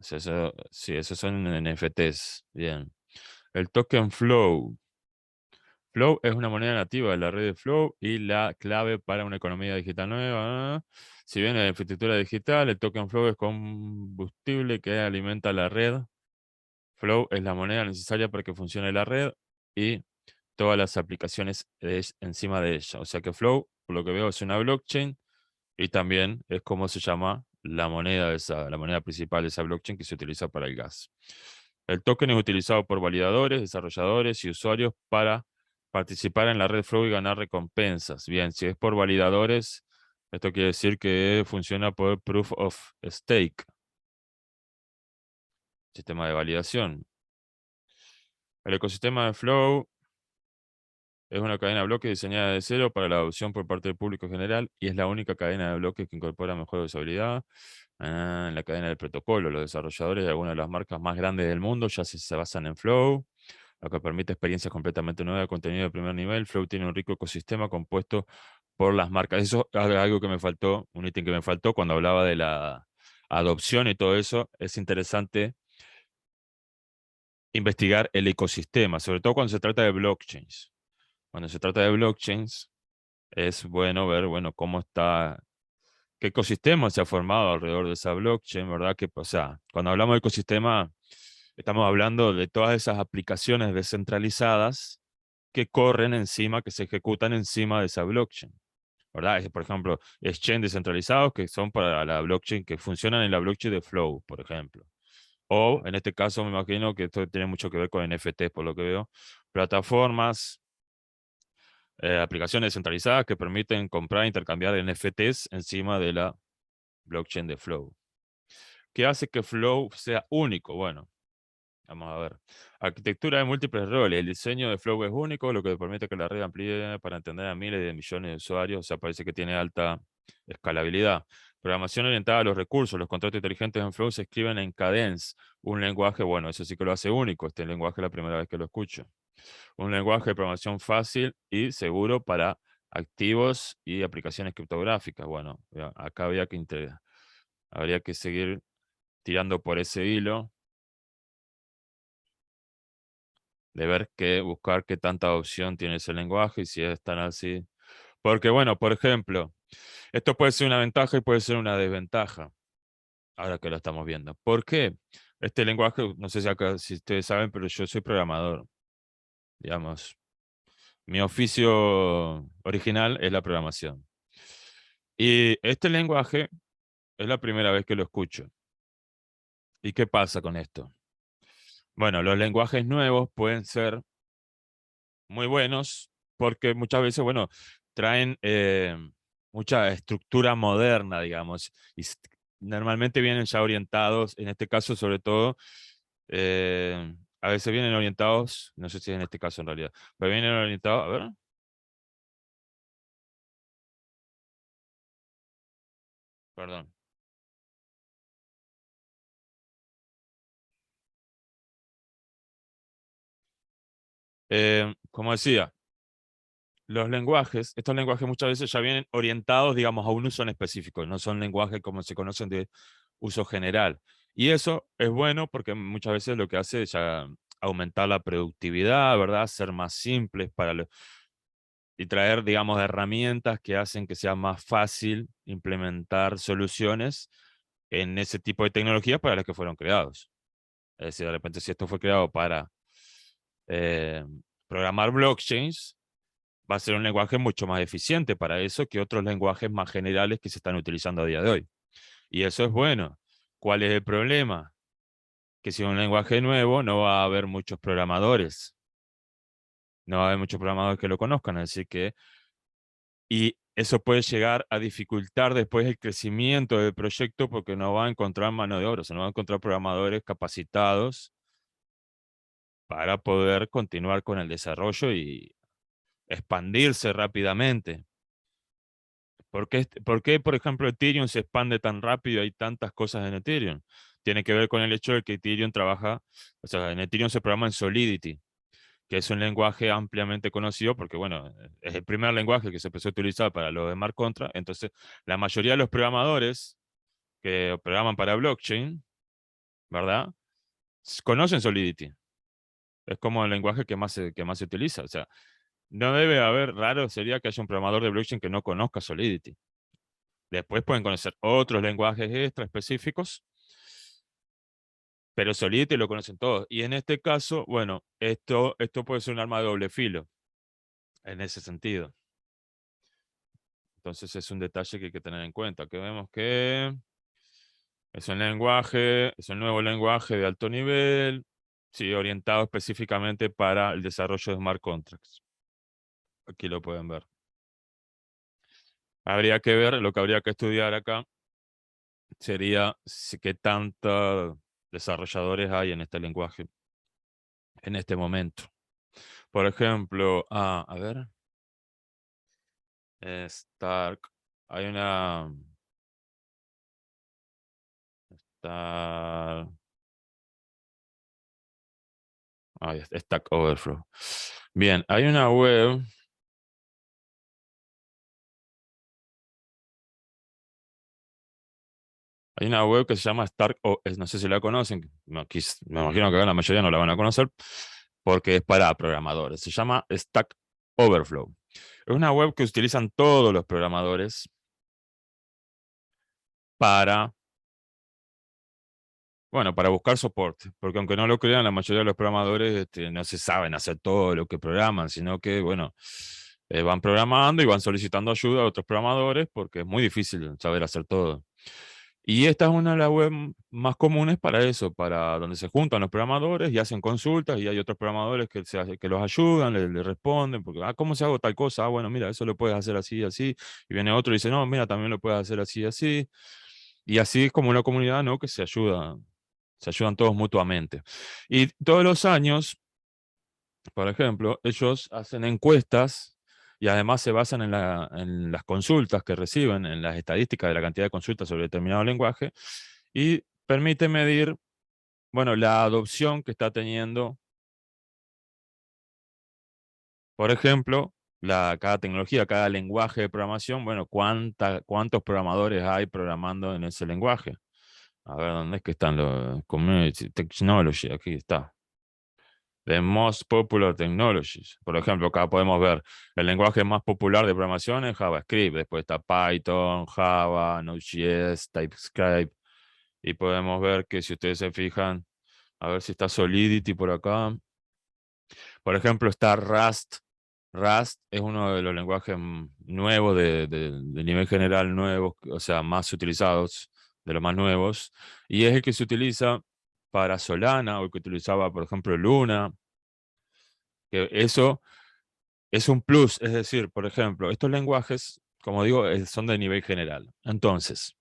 sí, esos son NFTs. Bien. El token Flow. Flow es una moneda nativa de la red de Flow y la clave para una economía digital nueva. Si bien la infraestructura digital, el token Flow es combustible que alimenta la red. Flow es la moneda necesaria para que funcione la red y todas las aplicaciones encima de ella. O sea que Flow, por lo que veo, es una blockchain y también es como se llama la moneda la moneda principal de esa blockchain que se utiliza para el gas. El token es utilizado por validadores, desarrolladores y usuarios para participar en la red Flow y ganar recompensas. Bien, si es por validadores, esto quiere decir que funciona por Proof of Stake, sistema de validación. El ecosistema de Flow es una cadena de bloques diseñada de cero para la adopción por parte del público general y es la única cadena de bloques que incorpora mejor usabilidad. En la cadena del protocolo, los desarrolladores de algunas de las marcas más grandes del mundo ya se basan en Flow, lo que permite experiencias completamente nuevas de contenido de primer nivel. Flow tiene un rico ecosistema compuesto por las marcas. Eso es algo que me faltó, un ítem que me faltó cuando hablaba de la adopción y todo eso. Es interesante investigar el ecosistema, sobre todo cuando se trata de blockchains. Cuando se trata de blockchains, es bueno ver, bueno, cómo está, qué ecosistema se ha formado alrededor de esa blockchain, ¿verdad? Que, o sea, cuando hablamos de ecosistema, estamos hablando de todas esas aplicaciones descentralizadas que corren encima, que se ejecutan encima de esa blockchain, ¿verdad? Por ejemplo, exchange descentralizados que son para la blockchain, que funcionan en la blockchain de Flow, por ejemplo. O en este caso me imagino que esto tiene mucho que ver con NFTs, por lo que veo, plataformas, aplicaciones descentralizadas que permiten comprar e intercambiar NFTs encima de la blockchain de Flow. ¿Qué hace que Flow sea único? Bueno, vamos a ver. Arquitectura de múltiples roles. El diseño de Flow es único, lo que permite que la red amplíe para entender a miles de millones de usuarios. O sea, parece que tiene alta escalabilidad. Programación orientada a los recursos. Los contratos inteligentes en Flow se escriben en Cadence, un lenguaje, bueno, eso sí que lo hace único. Este lenguaje es la primera vez que lo escucho. Un lenguaje de programación fácil y seguro para activos y aplicaciones criptográficas. Bueno, acá habría que seguir tirando por ese hilo de ver buscar qué tanta opción tiene ese lenguaje y si es tan así. Porque, bueno, por ejemplo, esto puede ser una ventaja y puede ser una desventaja, ahora que lo estamos viendo. ¿Por qué? Este lenguaje, no sé si ustedes saben, pero yo soy programador, digamos. Mi oficio original es la programación. Y este lenguaje es la primera vez que lo escucho. ¿Y qué pasa con esto? Bueno, los lenguajes nuevos pueden ser muy buenos, porque muchas veces, bueno, traen mucha estructura moderna, digamos, y normalmente vienen ya orientados, en este caso sobre todo, a veces vienen orientados, no sé si es en este caso en realidad, pero vienen orientados, a ver, perdón. Como decía, estos lenguajes muchas veces ya vienen orientados, digamos, a un uso en específico, no son lenguajes como se conocen de uso general. Y eso es bueno porque muchas veces lo que hace es ya aumentar la productividad, ¿verdad? Ser más simples y traer, digamos, herramientas que hacen que sea más fácil implementar soluciones en ese tipo de tecnologías para las que fueron creados. Es decir, de repente, si esto fue creado para eh, programar blockchains, va a ser un lenguaje mucho más eficiente para eso que otros lenguajes más generales que se están utilizando a día de hoy. Y eso es bueno. ¿Cuál es el problema? Que si es un lenguaje nuevo, no va a haber muchos programadores. No va a haber muchos programadores que lo conozcan. Así que, y eso puede llegar a dificultar después el crecimiento del proyecto porque no va a encontrar mano de obra, o sea, no va a encontrar programadores capacitados para poder continuar con el desarrollo y expandirse rápidamente. ¿Por qué, por ejemplo, Ethereum se expande tan rápido y hay tantas cosas en Ethereum? Tiene que ver con el hecho de que Ethereum trabaja, o sea, en Ethereum se programa en Solidity, que es un lenguaje ampliamente conocido porque, bueno, es el primer lenguaje que se empezó a utilizar para los smart contracts. Entonces, la mayoría de los programadores que programan para blockchain, ¿verdad? Conocen Solidity. Es como el lenguaje que más se utiliza. O sea, no debe haber, raro sería que haya un programador de blockchain que no conozca Solidity. Después pueden conocer otros lenguajes extra específicos, pero Solidity lo conocen todos. Y en este caso, bueno, esto puede ser un arma de doble filo en ese sentido. Entonces es un detalle que hay que tener en cuenta. Que vemos que es un nuevo lenguaje de alto nivel, sí, orientado específicamente para el desarrollo de smart contracts. Aquí lo pueden ver. Habría que ver, lo que habría que estudiar acá sería qué tantos desarrolladores hay en este lenguaje en este momento. Por ejemplo, a ver, Stark. Hay una. Star, Stack Overflow. Bien, hay una web. Hay una web que se llama Stark, no sé si la conocen, no, me imagino que acá la mayoría no la van a conocer, porque es para programadores. Se llama Stack Overflow. Es una web que utilizan todos los programadores para, bueno, para buscar soporte, porque aunque no lo crean, la mayoría de los programadores no se saben hacer todo lo que programan, sino que, bueno, van programando y van solicitando ayuda a otros programadores porque es muy difícil saber hacer todo. Y esta es una de las webs más comunes para eso, para donde se juntan los programadores y hacen consultas y hay otros programadores que los ayudan, le responden, porque, ¿cómo se hago tal cosa? Bueno, mira, eso lo puedes hacer así y así. Y viene otro y dice, no, mira, también lo puedes hacer así y así. Y así es como una comunidad, ¿no? Que se ayudan todos mutuamente. Y todos los años, por ejemplo, ellos hacen encuestas y además se basan en las consultas que reciben, en las estadísticas de la cantidad de consultas sobre determinado lenguaje, y permite medir, bueno, la adopción que está teniendo, por ejemplo, cada tecnología, cada lenguaje de programación, bueno, cuántos programadores hay programando en ese lenguaje. A ver, ¿dónde es que están los Community Technology? Aquí está. The most popular technologies. Por ejemplo, acá podemos ver el lenguaje más popular de programación es JavaScript. Después está Python, Java, Node.js, TypeScript. Y podemos ver que si ustedes se fijan, a ver si está Solidity por acá. Por ejemplo, está Rust. Rust es uno de los lenguajes nuevos de nivel general nuevos, o sea, más utilizados, de los más nuevos. Y es el que se utiliza para Solana o el que utilizaba, por ejemplo, Luna. Que eso es un plus, es decir, por ejemplo, estos lenguajes, como digo, son de nivel general. Entonces,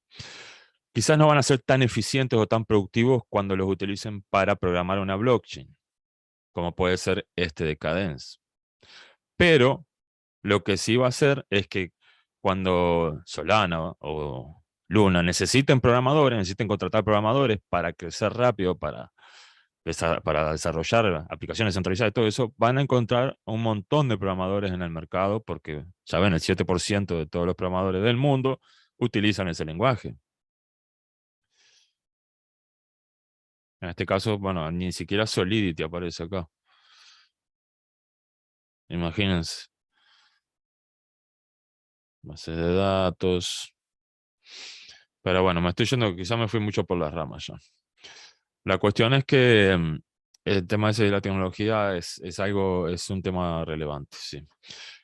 quizás no van a ser tan eficientes o tan productivos cuando los utilicen para programar una blockchain, como puede ser este de Cadence. Pero lo que sí va a hacer es que cuando Solana o Luna necesiten programadores, necesiten contratar programadores para crecer rápido, para desarrollar aplicaciones centralizadas y todo eso, van a encontrar un montón de programadores en el mercado porque, saben, el 7% de todos los programadores del mundo utilizan ese lenguaje. En este caso, bueno, ni siquiera Solidity aparece acá. Imagínense, base de datos. Pero bueno, me estoy yendo, quizás me fui mucho por las ramas ya. La cuestión es que el tema ese de la tecnología es un tema relevante, sí.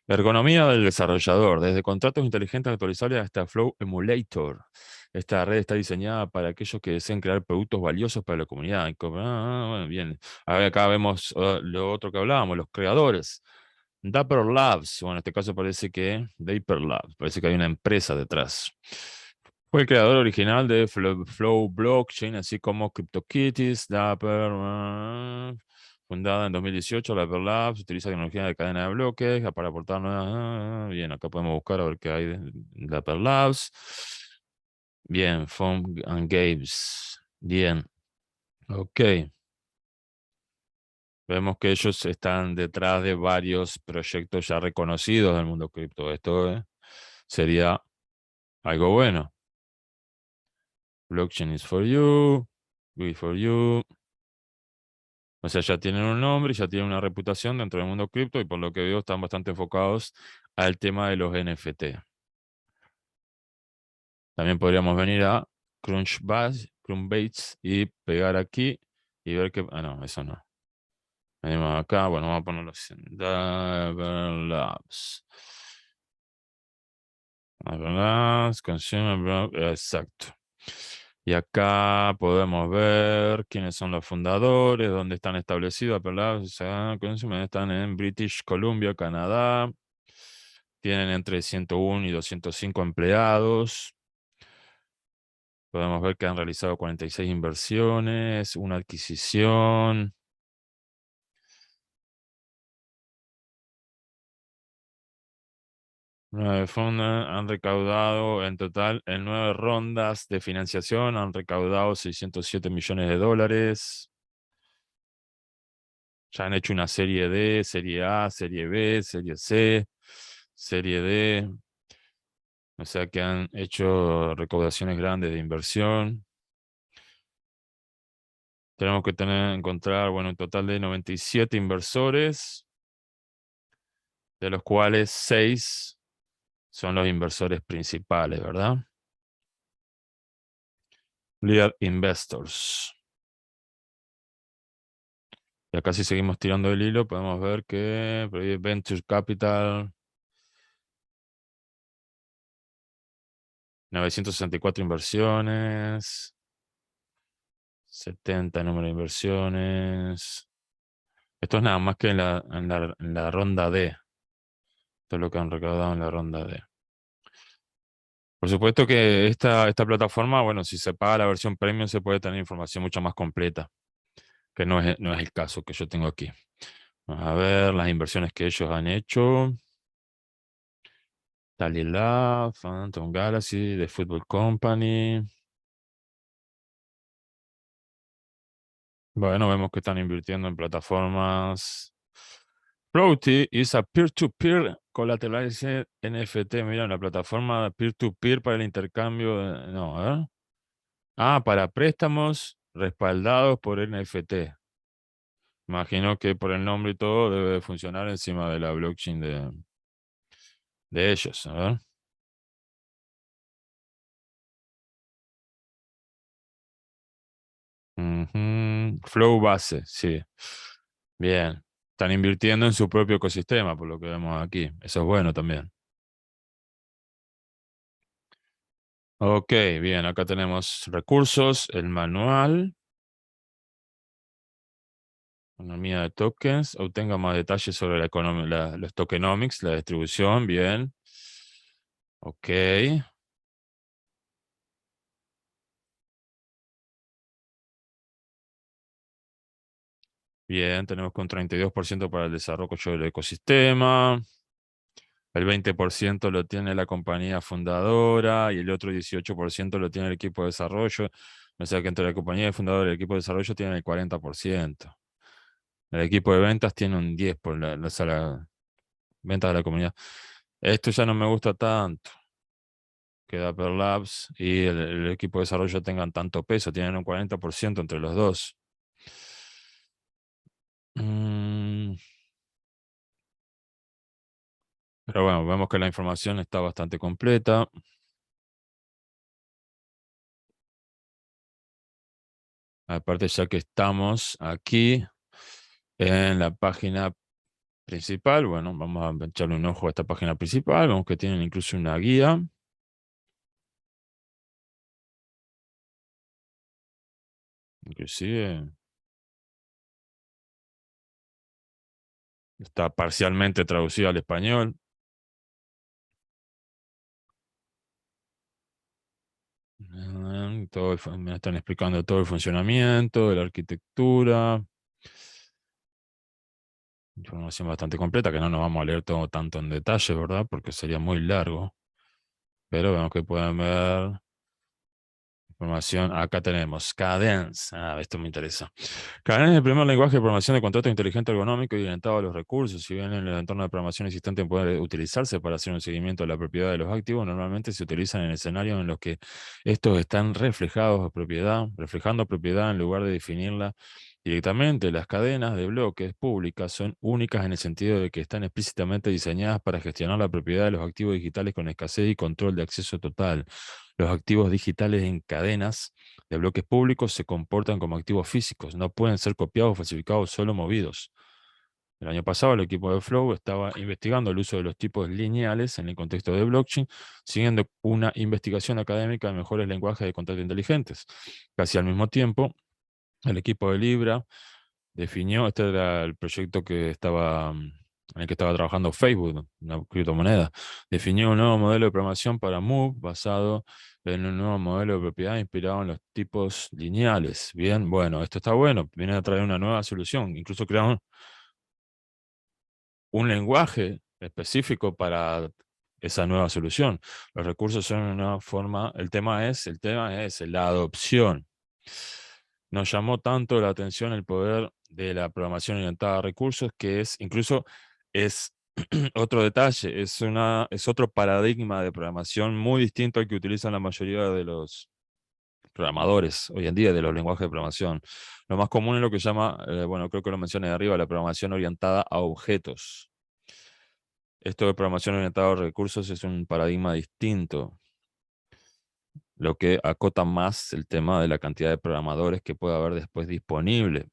Ergonomía del desarrollador, desde contratos inteligentes actualizables hasta Flow Emulator. Esta red está diseñada para aquellos que deseen crear productos valiosos para la comunidad. Bueno, bien. A ver, acá vemos lo otro que hablábamos, los creadores. Dapper Labs, bueno, en este caso parece que Dapper Labs, parece que hay una empresa detrás. Fue el creador original de Flow Blockchain, así como CryptoKitties, Dapper, fundada en 2018, Dapper Labs, utiliza tecnología de cadena de bloques para aportar nuevas. Bien, acá podemos buscar a ver qué hay de Dapper Labs. Bien, Fun and Games. Bien, ok. Vemos que ellos están detrás de varios proyectos ya reconocidos del mundo cripto. Esto sería algo bueno. Blockchain is for you, we for you. O sea, ya tienen un nombre, ya tienen una reputación dentro del mundo cripto y por lo que veo están bastante enfocados al tema de los NFT. También podríamos venir a Crunchbase y pegar aquí y ver que... Ah, no, eso no. Venimos acá, bueno, vamos a ponerlo así. Dapper Labs. Dapper Labs, exacto. Y acá podemos ver quiénes son los fundadores, dónde están establecidos. Dapper Labs, están en British Columbia, Canadá. Tienen entre 101 y 205 empleados. Podemos ver que han realizado 46 inversiones, una adquisición. Nueve fondos han recaudado en total en 9 rondas de financiación, han recaudado 607 millones de dólares. Ya han hecho una serie D, serie A, serie B, serie C, serie D. O sea que han hecho recaudaciones grandes de inversión. Tenemos que encontrar, bueno, un total de 97 inversores, de los cuales 6 son los inversores principales, ¿verdad? Lead Investors. Y acá si seguimos tirando el hilo, podemos ver que Venture Capital, 964 inversiones, 70 número de inversiones. Esto es nada más que en la ronda D. Esto es lo que han recaudado en la ronda D. Por supuesto que esta plataforma, bueno, si se paga la versión premium se puede tener información mucho más completa, que no es el caso que yo tengo aquí. Vamos a ver las inversiones que ellos han hecho. Dalila, Phantom Galaxy, The Football Company. Bueno, vemos que están invirtiendo en plataformas. Floaty is a peer-to-peer collateralized NFT. Mira, una plataforma peer-to-peer para el intercambio. No, a ver. Ah, para préstamos respaldados por NFT. Imagino que por el nombre y todo debe de funcionar encima de la blockchain de ellos. A ver. Ujú. Flow base, sí. Bien. Están invirtiendo en su propio ecosistema, por lo que vemos aquí. Eso es bueno también. Ok, bien. Acá tenemos recursos, el manual. Economía de tokens. Obtenga más detalles sobre los tokenomics, la distribución. Bien. Ok. Bien, tenemos que un 32% para el desarrollo del ecosistema. El 20% lo tiene la compañía fundadora y el otro 18% lo tiene el equipo de desarrollo. O sea que entre la compañía fundadora y el equipo de desarrollo tienen el 40%. El equipo de ventas tiene un 10% por la sala ventas de la comunidad. Esto ya no me gusta tanto, que Dapper Labs y el equipo de desarrollo tengan tanto peso, tienen un 40% entre los dos. Mm, pero bueno, vemos que la información está bastante completa. Aparte, ya que estamos aquí en la página principal, bueno, vamos a echarle un ojo a esta página principal. Vemos que tienen incluso una guía. Inclusive está parcialmente traducida al español. Me están explicando todo el funcionamiento de la arquitectura. Información bastante completa que no nos vamos a leer todo tanto en detalle, ¿verdad? Porque sería muy largo. Pero vemos que pueden ver información. Acá tenemos Cadence. Esto me interesa. Cadence es el primer lenguaje de programación de contrato inteligente ergonómico y orientado a los recursos. Si bien en el entorno de programación existente puede utilizarse para hacer un seguimiento de la propiedad de los activos, normalmente se utilizan en escenarios en los que estos están reflejando propiedad en lugar de definirla directamente. Las cadenas de bloques públicas son únicas en el sentido de que están explícitamente diseñadas para gestionar la propiedad de los activos digitales con escasez y control de acceso total. Los activos digitales en cadenas de bloques públicos se comportan como activos físicos, no pueden ser copiados, falsificados, solo movidos. El año pasado, el equipo de Flow estaba investigando el uso de los tipos lineales en el contexto de blockchain, siguiendo una investigación académica de mejores lenguajes de contrato inteligentes. Casi al mismo tiempo, el equipo de Libra definió, este era el proyecto en el que estaba trabajando Facebook, una criptomoneda, definió un nuevo modelo de programación para Move basado en un nuevo modelo de propiedad inspirado en los tipos lineales. Bien, bueno, esto está bueno, viene a traer una nueva solución, incluso crearon un lenguaje específico para esa nueva solución. Los recursos son una forma, el tema es la adopción. Nos llamó tanto la atención el poder de la programación orientada a recursos que es otro detalle, es otro paradigma de programación muy distinto al que utilizan la mayoría de los programadores hoy en día de los lenguajes de programación. Lo más común es lo que se llama, bueno, creo que lo mencioné arriba, la programación orientada a objetos. Esto de programación orientada a recursos es un paradigma distinto, lo que acota más el tema de la cantidad de programadores que puede haber después disponible.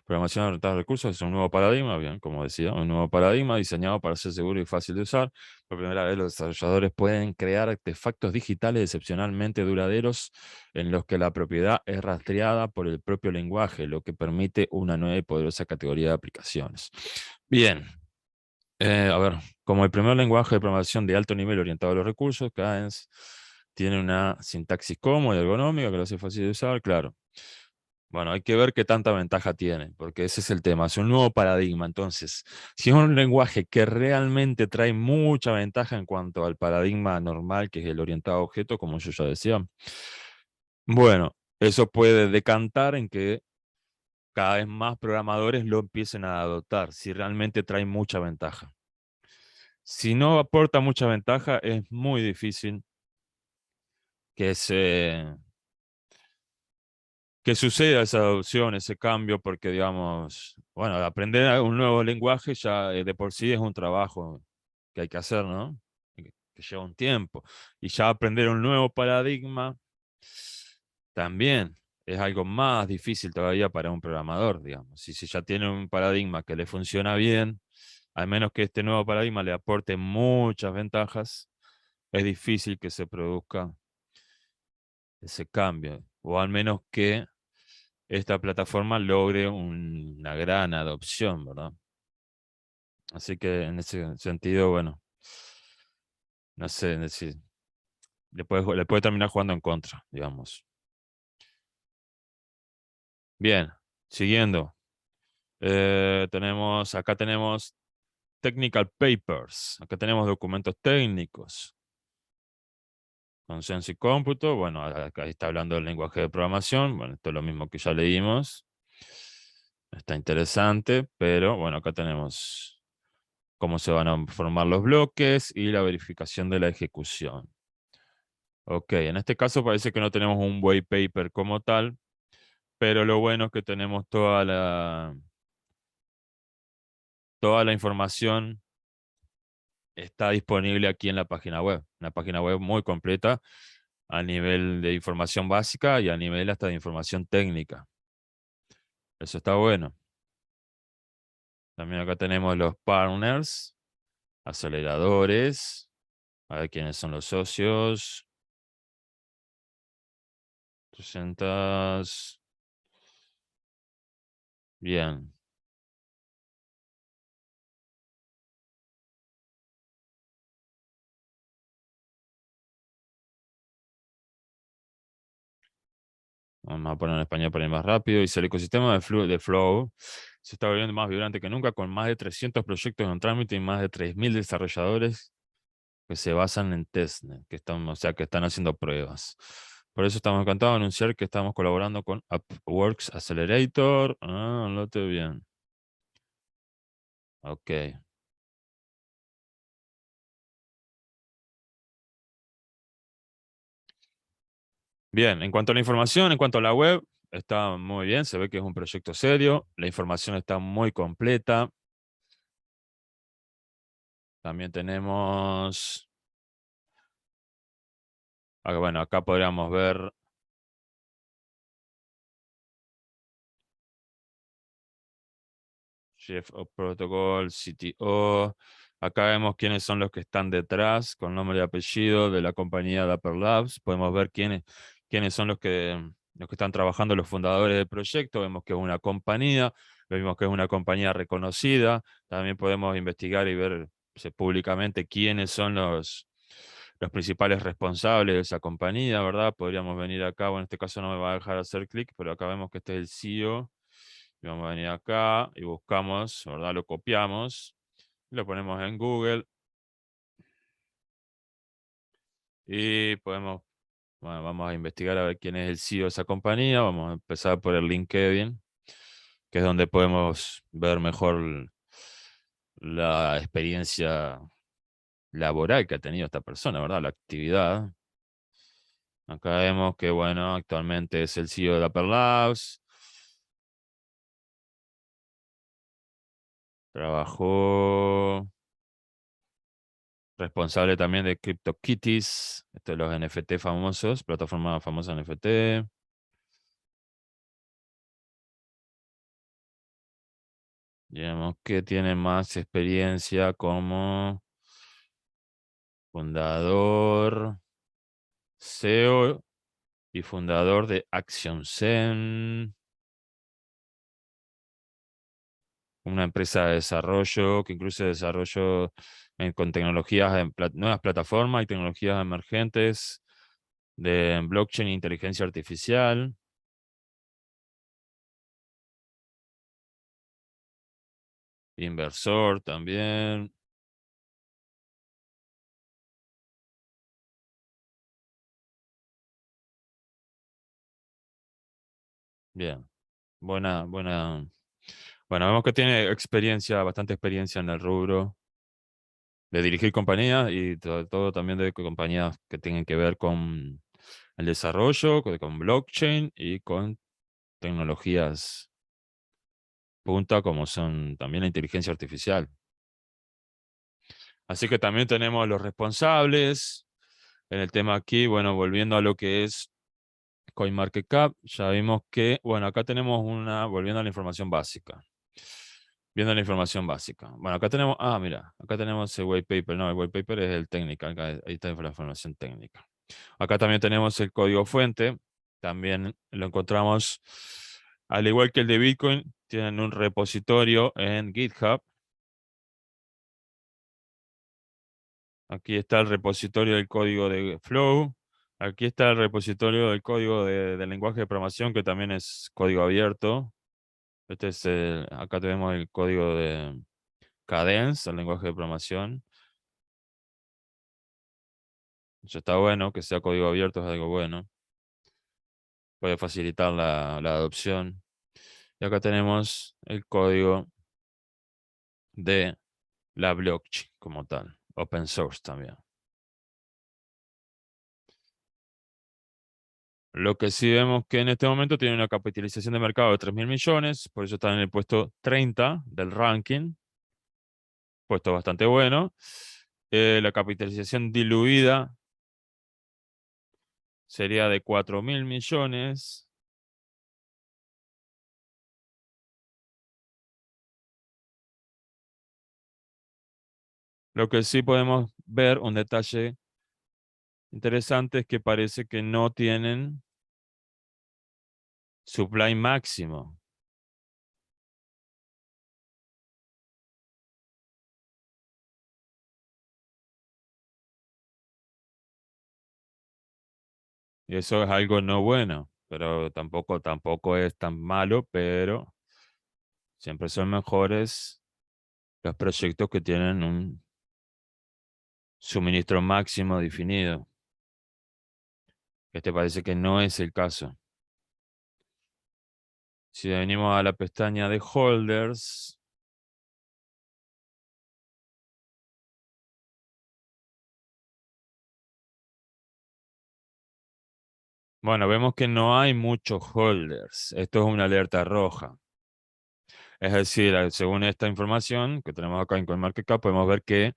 Programación orientada a recursos es un nuevo paradigma, bien, como decía, un nuevo paradigma diseñado para ser seguro y fácil de usar. Por primera vez, los desarrolladores pueden crear artefactos digitales excepcionalmente duraderos en los que la propiedad es rastreada por el propio lenguaje, lo que permite una nueva y poderosa categoría de aplicaciones. Bien, a ver, como el primer lenguaje de programación de alto nivel orientado a los recursos, Cadence tiene una sintaxis cómoda y ergonómica que lo hace fácil de usar, claro. Bueno, hay que ver qué tanta ventaja tiene, porque ese es el tema, es un nuevo paradigma. Entonces, si es un lenguaje que realmente trae mucha ventaja en cuanto al paradigma normal, que es el orientado a objetos, como yo ya decía, bueno, eso puede decantar en que cada vez más programadores lo empiecen a adoptar, si realmente trae mucha ventaja. Si no aporta mucha ventaja, es muy difícil que que suceda esa adopción, ese cambio, porque digamos, bueno, aprender un nuevo lenguaje ya de por sí es un trabajo que hay que hacer, ¿no? Que lleva un tiempo. Y ya aprender un nuevo paradigma también es algo más difícil todavía para un programador, digamos. Y si ya tiene un paradigma que le funciona bien, al menos que este nuevo paradigma le aporte muchas ventajas, es difícil que se produzca ese cambio. O al menos que esta plataforma logre una gran adopción, ¿verdad? Así que en ese sentido, bueno, no sé si le puede terminar jugando en contra, digamos. Bien, siguiendo. Acá tenemos technical papers. Acá tenemos documentos técnicos. Consenso y cómputo. Bueno, acá está hablando del lenguaje de programación. Bueno, esto es lo mismo que ya leímos. Está interesante, pero bueno, acá tenemos cómo se van a formar los bloques y la verificación de la ejecución. Ok, en este caso parece que no tenemos un white paper como tal, pero lo bueno es que tenemos toda la información está disponible aquí en la página web. Una página web muy completa a nivel de información básica y a nivel hasta de información técnica. Eso está bueno. También acá tenemos los partners, aceleradores, a ver quiénes son los socios. 300. Bien. Vamos a poner en español para ir más rápido. Dice, el ecosistema de Flow se está volviendo más vibrante que nunca, con más de 300 proyectos en trámite y más de 3.000 desarrolladores que se basan en testnet, o sea, que están haciendo pruebas. Por eso estamos encantados de anunciar que estamos colaborando con AppWorks Accelerator. Ah, note bien. Ok. Bien, en cuanto a la información, en cuanto a la web, está muy bien. Se ve que es un proyecto serio. La información está muy completa. También tenemos, bueno, acá podríamos ver Chief of Protocol, CTO. Acá vemos quiénes son los que están detrás, con nombre y apellido de la compañía Dapper Labs. Podemos ver quiénes son los que están trabajando, los fundadores del proyecto. Vemos que es una compañía, vemos que es una compañía reconocida. También podemos investigar y ver públicamente quiénes son los principales responsables de esa compañía, ¿verdad? Podríamos venir acá, bueno, en este caso no me va a dejar hacer clic, pero acá vemos que este es el CEO. Y vamos a venir acá y buscamos, ¿verdad? Lo copiamos, lo ponemos en Google y bueno, vamos a investigar a ver quién es el CEO de esa compañía. Vamos a empezar por el LinkedIn, que es donde podemos ver mejor la experiencia laboral que ha tenido esta persona, ¿verdad? La actividad. Acá vemos que, bueno, actualmente es el CEO de Dapper Labs. Trabajó responsable también de CryptoKitties, esto de los NFT famosos, plataforma famosa NFT. Digamos que tiene más experiencia como fundador, CEO y fundador de ActionZen, una empresa de desarrollo que incluye desarrollo con tecnologías en nuevas plataformas y tecnologías emergentes de blockchain e inteligencia artificial. Inversor también. Bien, buena. Bueno, vemos que tiene experiencia, bastante experiencia en el rubro de dirigir compañías y todo también de compañías que tienen que ver con el desarrollo, con blockchain y con tecnologías punta como son también la inteligencia artificial. Así que también tenemos los responsables en el tema aquí, bueno, volviendo a lo que es CoinMarketCap, ya vimos que, bueno, acá tenemos volviendo a la información básica. Viendo la información básica. Bueno, acá tenemos, mira, acá tenemos el white paper. No, el white paper es el técnico. Ahí está la información técnica. Acá también tenemos el código fuente. También lo encontramos Al igual que el de Bitcoin, tienen un repositorio en GitHub. Aquí está el repositorio del código de Flow. Aquí está el repositorio del código del lenguaje de programación, que también es código abierto. Acá tenemos el código de Cadence, el lenguaje de programación. Eso está bueno, que sea código abierto es algo bueno. Puede facilitar la adopción. Y acá tenemos el código de la blockchain como tal, open source también. Lo que sí vemos que en este momento tiene una capitalización de mercado de 3.000 millones, por eso está en el puesto 30 del ranking, puesto bastante bueno. La capitalización diluida sería de 4.000 millones. Lo que sí podemos ver, un detalle interesante, es que parece que no tienen supply máximo. Y eso es algo no bueno, pero tampoco es tan malo, pero siempre son mejores los proyectos que tienen un suministro máximo definido. Este parece que no es el caso. Si venimos a la pestaña de holders, bueno, vemos que no hay muchos holders. Esto es una alerta roja. Es decir, según esta información que tenemos acá en CoinMarketCap, podemos ver que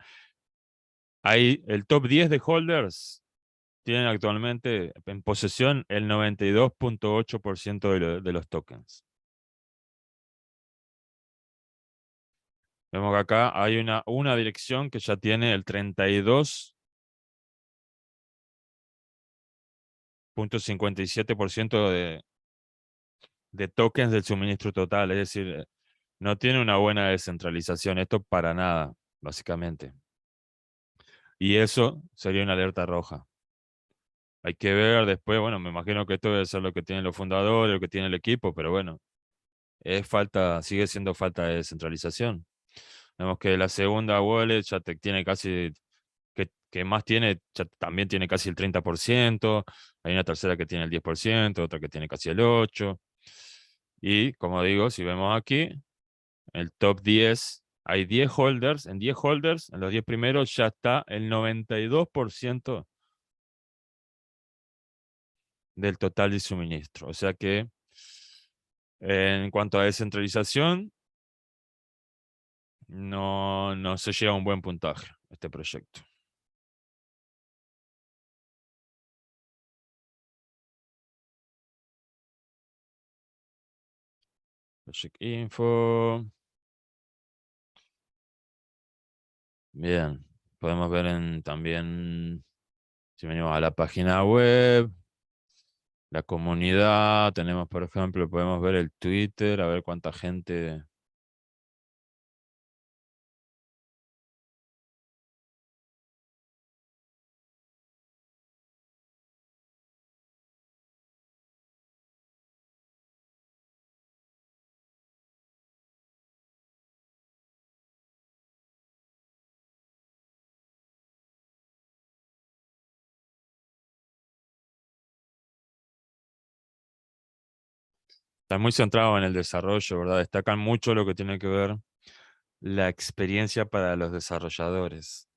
hay el top 10 de holders tienen actualmente en posesión el 92,8% de los tokens. Vemos que acá hay una dirección que ya tiene el 32,57% de tokens del suministro total. Es decir, no tiene una buena descentralización. Esto para nada, básicamente. Y eso sería una alerta roja. Hay que ver después, bueno, me imagino que esto debe ser lo que tienen los fundadores, lo que tiene el equipo, pero bueno, sigue siendo falta de descentralización. Vemos que la segunda wallet ya tiene casi, que más tiene, ya también tiene casi el 30%. Hay una tercera que tiene el 10%, otra que tiene casi el 8%. Y como digo, si vemos aquí, el top 10, hay 10 holders. En 10 holders, en los 10 primeros ya está el 92% del total de suministro. O sea que en cuanto a descentralización, no se llega a un buen puntaje este proyecto. Project Info. Bien. Podemos ver también, si venimos a la página web, la comunidad. Tenemos, por ejemplo, podemos ver el Twitter, a ver cuánta gente. Está muy centrado en el desarrollo, ¿verdad? Destacan mucho lo que tiene que ver la experiencia para los desarrolladores.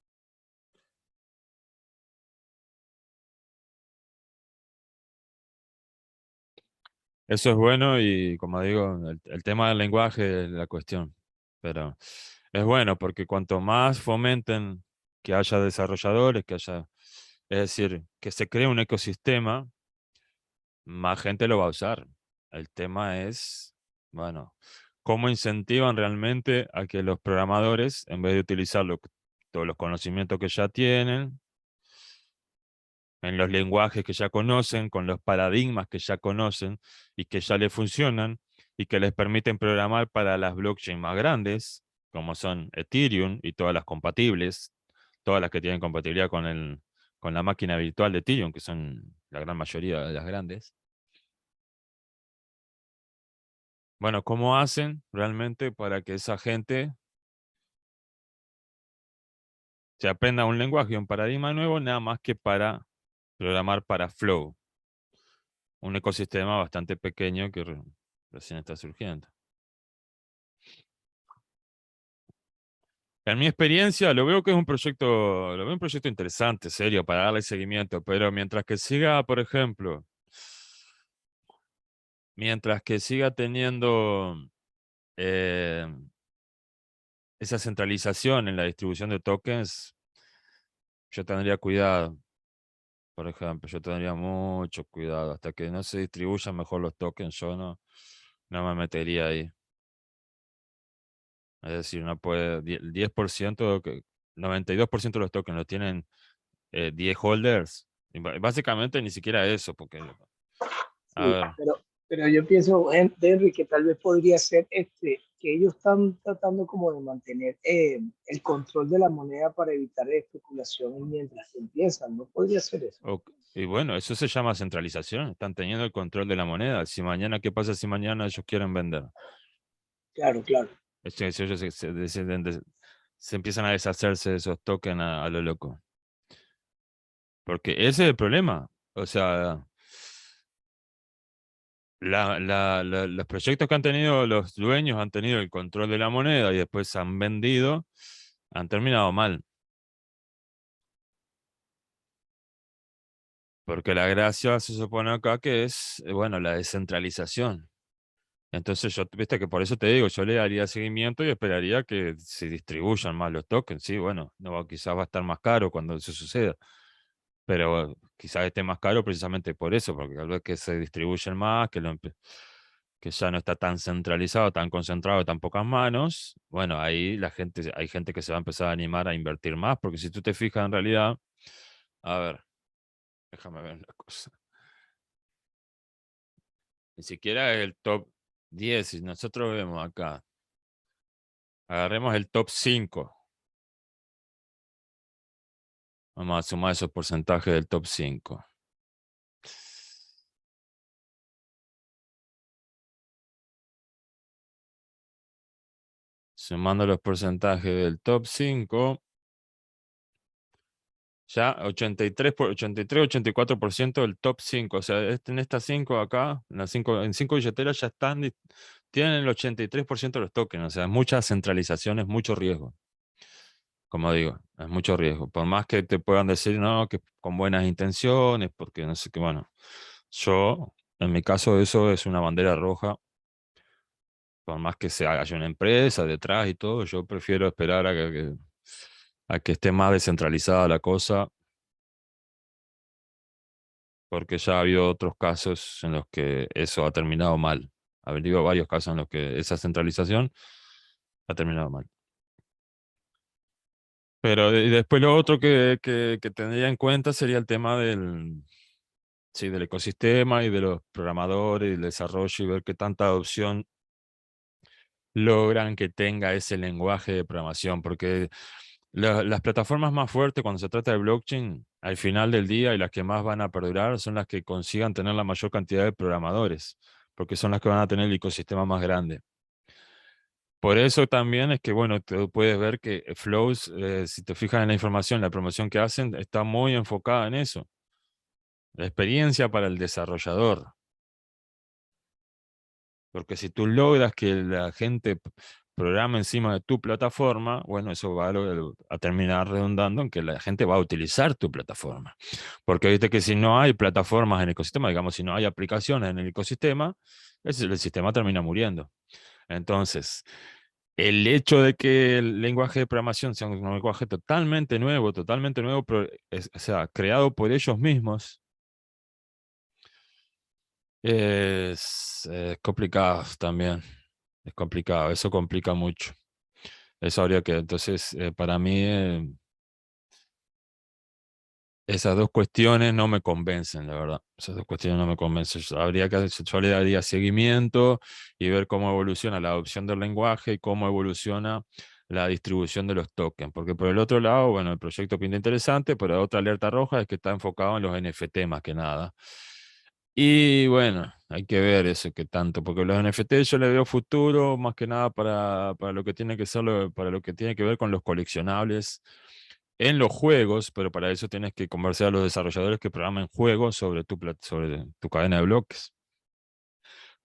Eso es bueno y, como digo, el tema del lenguaje es la cuestión. Pero es bueno porque cuanto más fomenten que haya desarrolladores, es decir, que se cree un ecosistema, más gente lo va a usar. El tema es, bueno, cómo incentivan realmente a que los programadores, en vez de utilizar todos los conocimientos que ya tienen, en los lenguajes que ya conocen, con los paradigmas que ya conocen y que ya les funcionan, y que les permiten programar para las blockchains más grandes, como son Ethereum y todas las compatibles, todas las que tienen compatibilidad con la máquina virtual de Ethereum, que son la gran mayoría de las grandes. Bueno, ¿cómo hacen realmente para que esa gente se aprenda un lenguaje, un paradigma nuevo, nada más que para programar para Flow, un ecosistema bastante pequeño que recién está surgiendo? En mi experiencia, lo veo que es un proyecto, lo veo un proyecto interesante, serio, para darle seguimiento, pero mientras que siga, por ejemplo, mientras que siga teniendo eh, esa centralización en la distribución de tokens, yo tendría cuidado. Por ejemplo, yo tendría mucho cuidado. Hasta que no se distribuyan mejor los tokens, yo no me metería ahí. Es decir, no puede, el 10%, 92% de los tokens los tienen 10 holders. Y básicamente ni siquiera eso, porque, a Sí, ver, pero yo pienso, Henry, que tal vez podría ser que ellos están tratando como de mantener el control de la moneda para evitar especulación mientras empiezan. ¿No podría ser eso? y bueno, eso se llama centralización. Están teniendo el control de la moneda. Si mañana, ¿qué pasa si mañana ellos quieren vender? Claro, claro. Si ellos se empiezan a deshacerse de esos tokens a lo loco. Porque ese es el problema. O sea, los proyectos que han tenido los dueños han tenido el control de la moneda y después han vendido, han terminado mal. Porque la gracia se supone acá que es, bueno, la descentralización. Entonces yo, viste que por eso te digo, yo le daría seguimiento y esperaría que se distribuyan más los tokens. Sí, bueno, no, quizás va a estar más caro cuando eso suceda, pero quizás esté más caro precisamente por eso, porque al ver que se distribuyen más, que ya no está tan centralizado, tan concentrado, en tan pocas manos, bueno, ahí hay gente que se va a empezar a animar a invertir más, porque si tú te fijas en realidad, a ver, déjame ver una cosa. Ni siquiera es el top 10. Si nosotros vemos acá, agarremos el top 5. Vamos a sumar esos porcentajes del top 5. Sumando los porcentajes del top 5, ya 83, 84% del top 5. O sea, en estas 5 acá, en 5 billeteras ya tienen el 83% de los tokens. O sea, muchas centralizaciones, mucho riesgo. Como digo, es mucho riesgo. Por más que te puedan decir, no, que con buenas intenciones, porque no sé qué, bueno, en mi caso, eso es una bandera roja. Por más que haya una empresa detrás y todo, yo prefiero esperar a que esté más descentralizada la cosa, porque ya ha habido otros casos en los que eso ha terminado mal. Ha habido varios casos en los que esa centralización ha terminado mal. Pero después lo otro que tendría en cuenta sería el tema sí, del ecosistema y de los programadores y el desarrollo y ver qué tanta adopción logran que tenga ese lenguaje de programación, porque las plataformas más fuertes cuando se trata de blockchain, al final del día y las que más van a perdurar son las que consigan tener la mayor cantidad de programadores, porque son las que van a tener el ecosistema más grande. Por eso también es que, bueno, tú puedes ver que Flows, si te fijas en la información, la promoción que hacen, está muy enfocada en eso. La experiencia para el desarrollador. Porque si tú logras que la gente programe encima de tu plataforma, bueno, eso va a terminar redundando en que la gente va a utilizar tu plataforma. Porque viste que si no hay plataformas en el ecosistema, digamos, si no hay aplicaciones en el ecosistema, el sistema termina muriendo. Entonces, el hecho de que el lenguaje de programación sea un lenguaje totalmente nuevo, pero o sea, creado por ellos mismos, es complicado también. Es complicado, eso complica mucho. Eso habría que, entonces, para mí, Esas dos cuestiones no me convencen, la verdad. Esas dos cuestiones no me convencen. Yo le daría seguimiento y ver cómo evoluciona la adopción del lenguaje y cómo evoluciona la distribución de los tokens. Porque por el otro lado, bueno, el proyecto pinta interesante, pero otra alerta roja es que está enfocado en los NFT más que nada. Y bueno, hay que ver eso que tanto, porque los NFT yo le veo futuro más que nada para lo que tiene que ser, para lo que tiene que ver con los coleccionables en los juegos, pero para eso tienes que conversar a los desarrolladores que programen juegos sobre sobre tu cadena de bloques.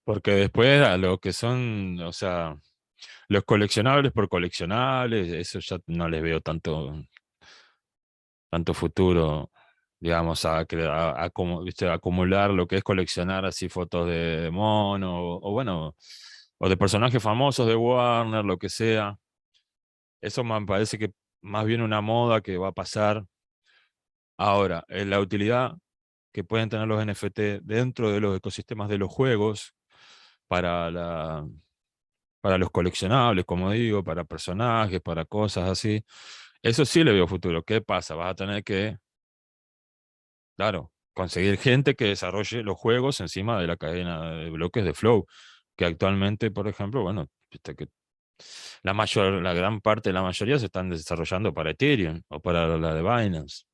Porque después a lo que son, o sea, los coleccionables por coleccionables, eso ya no les veo tanto futuro, digamos, ¿viste? Acumular lo que es coleccionar así fotos de mono, o bueno, o de personajes famosos de Warner, lo que sea. Eso me parece que más bien una moda que va a pasar. Ahora, la utilidad que pueden tener los NFT dentro de los ecosistemas de los juegos para para los coleccionables, como digo, para personajes, para cosas así. Eso sí le veo futuro. ¿Qué pasa? Vas a tener que, claro, conseguir gente que desarrolle los juegos encima de la cadena de bloques de Flow, que actualmente, por ejemplo, bueno, viste que la gran parte, la mayoría se están desarrollando para Ethereum o para la de Binance.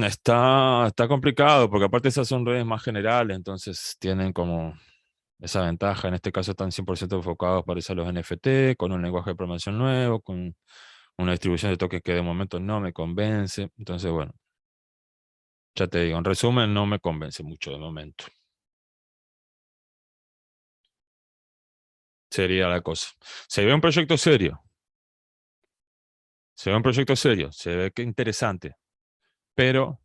Está complicado, porque aparte esas son redes más generales, entonces tienen como esa ventaja. En este caso están 100% enfocados para usar los NFT, con un lenguaje de programación nuevo, con una distribución de tokens que de momento no me convence. Entonces, bueno, ya te digo, en resumen, no me convence mucho de momento. Sería la cosa. Se ve un proyecto serio, se ve un proyecto serio, se ve que interesante, pero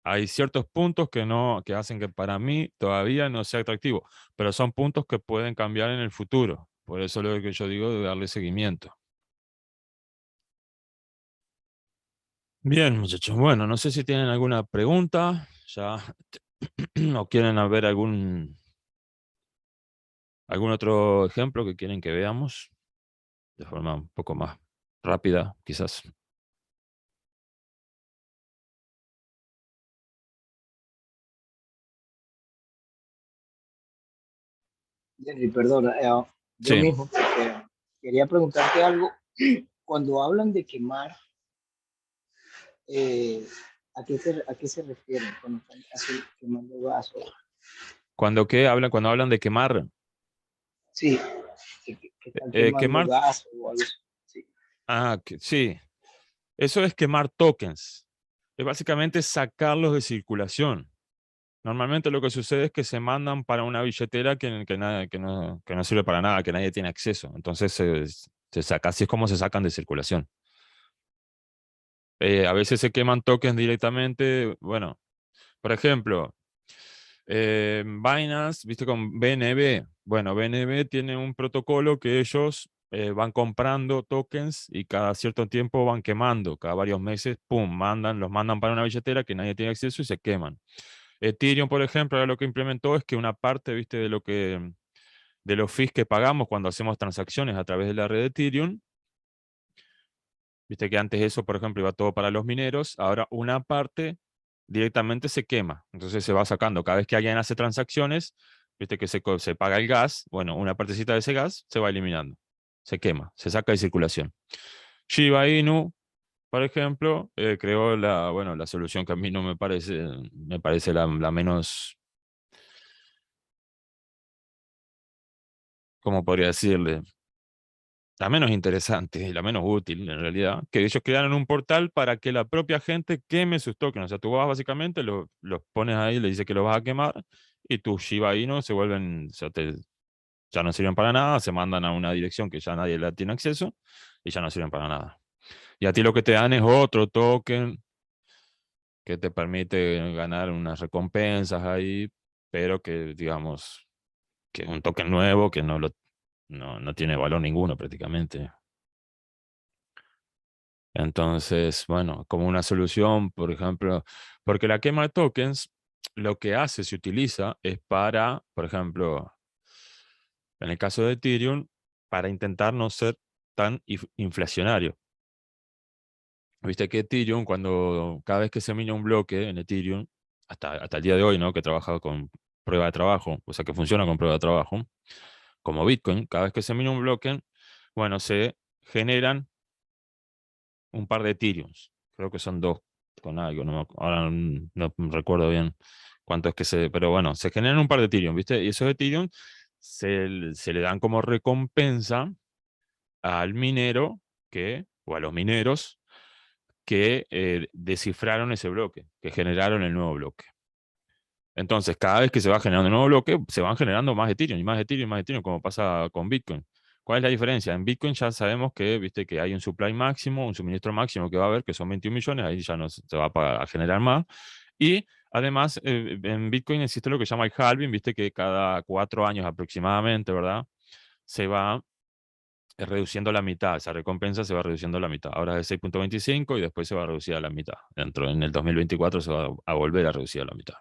hay ciertos puntos que no, que hacen que para mí todavía no sea atractivo, pero son puntos que pueden cambiar en el futuro. Por eso es lo que yo digo de darle seguimiento. Bien, muchachos. Bueno, no sé si tienen alguna pregunta ya o quieren ver algún otro ejemplo que quieren que veamos de forma un poco más rápida, quizás. Henry, perdona, yo Sí, mismo quería preguntarte algo. Cuando hablan de quemar, eh, a qué se refieren cuando están así quemando gas? cuando hablan de quemar, Sí, que están quemando quemar, gas o algo así. Sí. sí, eso es quemar tokens. Es básicamente sacarlos de circulación. Normalmente lo que sucede es que se mandan para una billetera que no sirve para nada, que nadie tiene acceso. Entonces se saca, así es como se sacan de circulación. A veces se queman tokens directamente. Bueno, por ejemplo, Binance, viste con BNB. Bueno, BNB tiene un protocolo que ellos van comprando tokens y cada cierto tiempo van quemando. Cada varios meses, pum, los mandan para una billetera que nadie tiene acceso y se queman. Ethereum, por ejemplo, ahora lo que implementó es que una parte, viste, de los fees que pagamos cuando hacemos transacciones a través de la red de Ethereum, viste que antes eso, por ejemplo, iba todo para los mineros, ahora una parte directamente se quema. Entonces se va sacando. Cada vez que alguien hace transacciones, viste que se paga el gas, bueno, una partecita de ese gas se va eliminando. Se quema, se saca de circulación. Shiba Inu, por ejemplo, creó bueno, la solución que a mí no me parece la menos, ¿cómo podría decirle? La menos interesante y la menos útil en realidad, que ellos crearon un portal para que la propia gente queme sus tokens. O sea, tú vas básicamente, los pones ahí, le dices que los vas a quemar y tus Shiba Inu se vuelven, o sea, ya no sirven para nada, se mandan a una dirección que ya nadie la tiene acceso y ya no sirven para nada. Y a ti lo que te dan es otro token que te permite ganar unas recompensas ahí, pero que digamos que es un token nuevo que no tiene valor ninguno prácticamente. Entonces, bueno, como una solución, por ejemplo, porque la quema de tokens, lo que hace, se utiliza, es para, por ejemplo, en el caso de Ethereum, para intentar no ser tan inflacionario. Viste que Ethereum, cada vez que se mina un bloque en Ethereum, hasta el día de hoy, ¿no? Que trabaja con prueba de trabajo, o sea, que funciona con prueba de trabajo, como Bitcoin, cada vez que se mina un bloque, bueno, se generan un par de Ethereums. Creo que son dos con algo, ahora no recuerdo bien cuánto es que pero bueno, se generan un par de Ethereum, ¿viste? Y esos Ethereum se le dan como recompensa al minero o a los mineros que descifraron ese bloque, que generaron el nuevo bloque. Entonces, cada vez que se va generando un nuevo bloque, se van generando más Ethereum y más Ethereum y más Ethereum, como pasa con Bitcoin. ¿Cuál es la diferencia? En Bitcoin ya sabemos que, viste, que hay un supply máximo, un suministro máximo que va a haber, que son 21 millones, ahí ya no se va a generar más. Y además, en Bitcoin existe lo que se llama el halving, viste, que cada 4 años aproximadamente, ¿verdad? Se va reduciendo la mitad, esa recompensa se va reduciendo la mitad. Ahora es de 6,25 y después se va a reducir a la mitad. En el 2024 se va a volver a reducir a la mitad.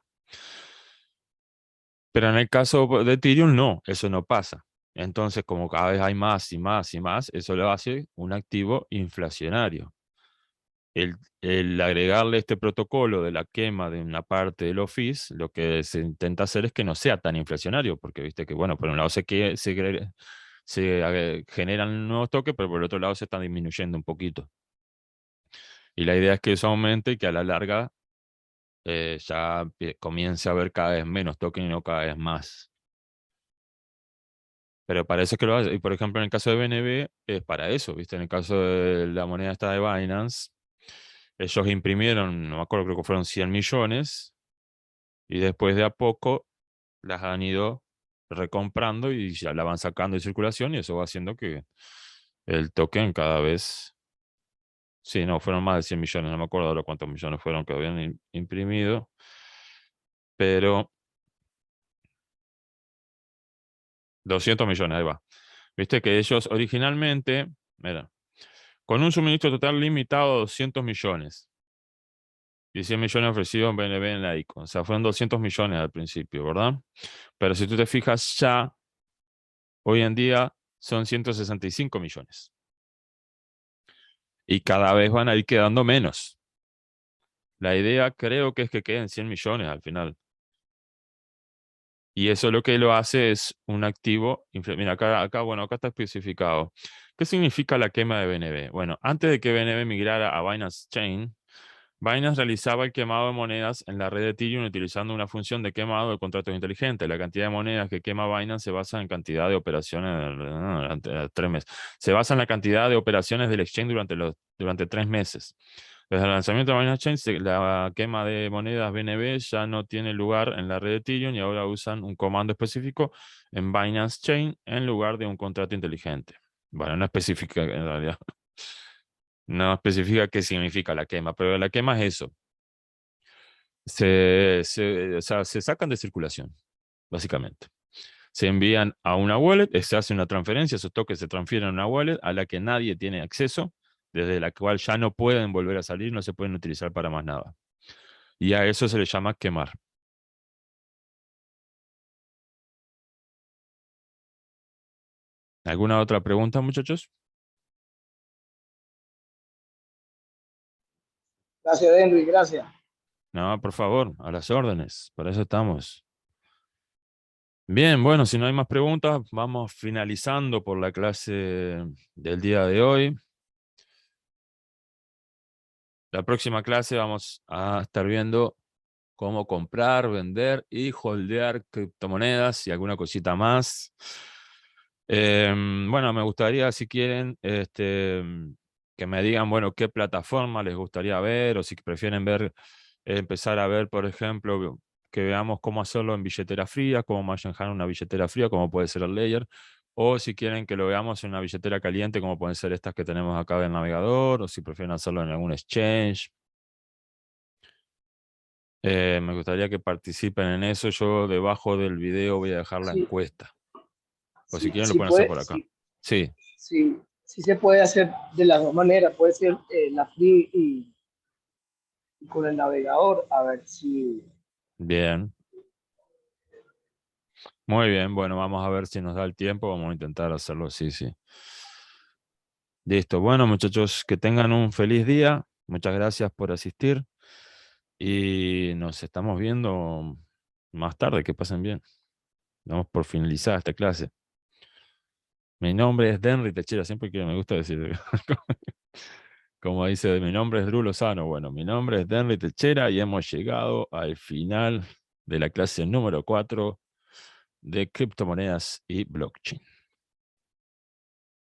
Pero en el caso de Ethereum, no, eso no pasa. Entonces, como cada vez hay más y más y más, eso lo hace un activo inflacionario. El agregarle este protocolo de la quema de una parte del Office, lo que se intenta hacer es que no sea tan inflacionario, porque viste que, bueno, por un lado generan nuevos toques, pero por el otro lado se están disminuyendo un poquito. Y la idea es que eso aumente y que a la larga comience a haber cada vez menos tokens y no cada vez más. Pero parece que lo hace. Y por ejemplo, en el caso de BNB, es para eso, ¿viste? En el caso de la moneda esta de Binance, ellos imprimieron, no me acuerdo, creo que fueron 100 millones, y después de a poco las han ido recomprando y ya la van sacando de circulación, y eso va haciendo que el token cada vez. Sí, no, fueron más de 100 millones, no me acuerdo ahora cuántos millones fueron que habían imprimido, pero 200 millones, ahí va. Viste que ellos originalmente, mira, con un suministro total limitado de 200 millones y 100 millones ofrecidos en BNB en la ICO. O sea, fueron 200 millones al principio, ¿verdad? Pero si tú te fijas ya, hoy en día son 165 millones. Y cada vez van a ir quedando menos. La idea creo que es que queden 100 millones al final. Y eso lo que lo hace es un activo. Mira, bueno, acá está especificado. ¿Qué significa la quema de BNB? Bueno, antes de que BNB migrara a Binance Chain, Binance realizaba el quemado de monedas en la red de Ethereum utilizando una función de quemado de contratos inteligentes. La cantidad de monedas que quema Binance se basa en cantidad de operaciones durante 3 meses. Se basa en la cantidad de operaciones del exchange durante 3 meses. Desde el lanzamiento de Binance Chain, la quema de monedas BNB ya no tiene lugar en la red de Ethereum y ahora usan un comando específico en Binance Chain en lugar de un contrato inteligente. Bueno, no especifica en realidad. No especifica qué significa la quema, pero la quema es eso. O sea, se sacan de circulación, básicamente. Se envían a una wallet, se hace una transferencia, esos tokens se transfieren a una wallet a la que nadie tiene acceso, desde la cual ya no pueden volver a salir, no se pueden utilizar para más nada. Y a eso se le llama quemar. ¿Alguna otra pregunta, muchachos? Gracias, Henry, gracias. No, por favor, a las órdenes, para eso estamos. Bien, bueno, si no hay más preguntas, vamos finalizando por la clase del día de hoy. La próxima clase vamos a estar viendo cómo comprar, vender y holdear criptomonedas y alguna cosita más. Bueno, me gustaría, si quieren, que me digan, bueno, qué plataforma les gustaría ver o si prefieren empezar a ver, por ejemplo, que veamos cómo hacerlo en billetera fría, cómo manejar una billetera fría, como puede ser el Layer, o si quieren que lo veamos en una billetera caliente, como pueden ser estas que tenemos acá del navegador, o si prefieren hacerlo en algún exchange. Me gustaría que participen en eso. Yo debajo del video voy a dejar la Sí, encuesta. O si sí, quieren lo sí, pueden hacer por acá. Sí, sí, sí se puede hacer de las dos maneras. Puede ser la free y con el navegador. A ver si. bien. Muy bien. Bueno, vamos a ver si nos da el tiempo. Vamos a intentar hacerlo. Sí, sí. Listo. Bueno, muchachos, que tengan un feliz día. Muchas gracias por asistir y nos estamos viendo más tarde. Que pasen bien. Damos por finalizada esta clase. Mi nombre es Denry Techera, siempre que me gusta decir, como dice, mi nombre es Drew Lozano. Bueno, mi nombre es Denry Techera y hemos llegado al final de la clase número 4 de criptomonedas y blockchain.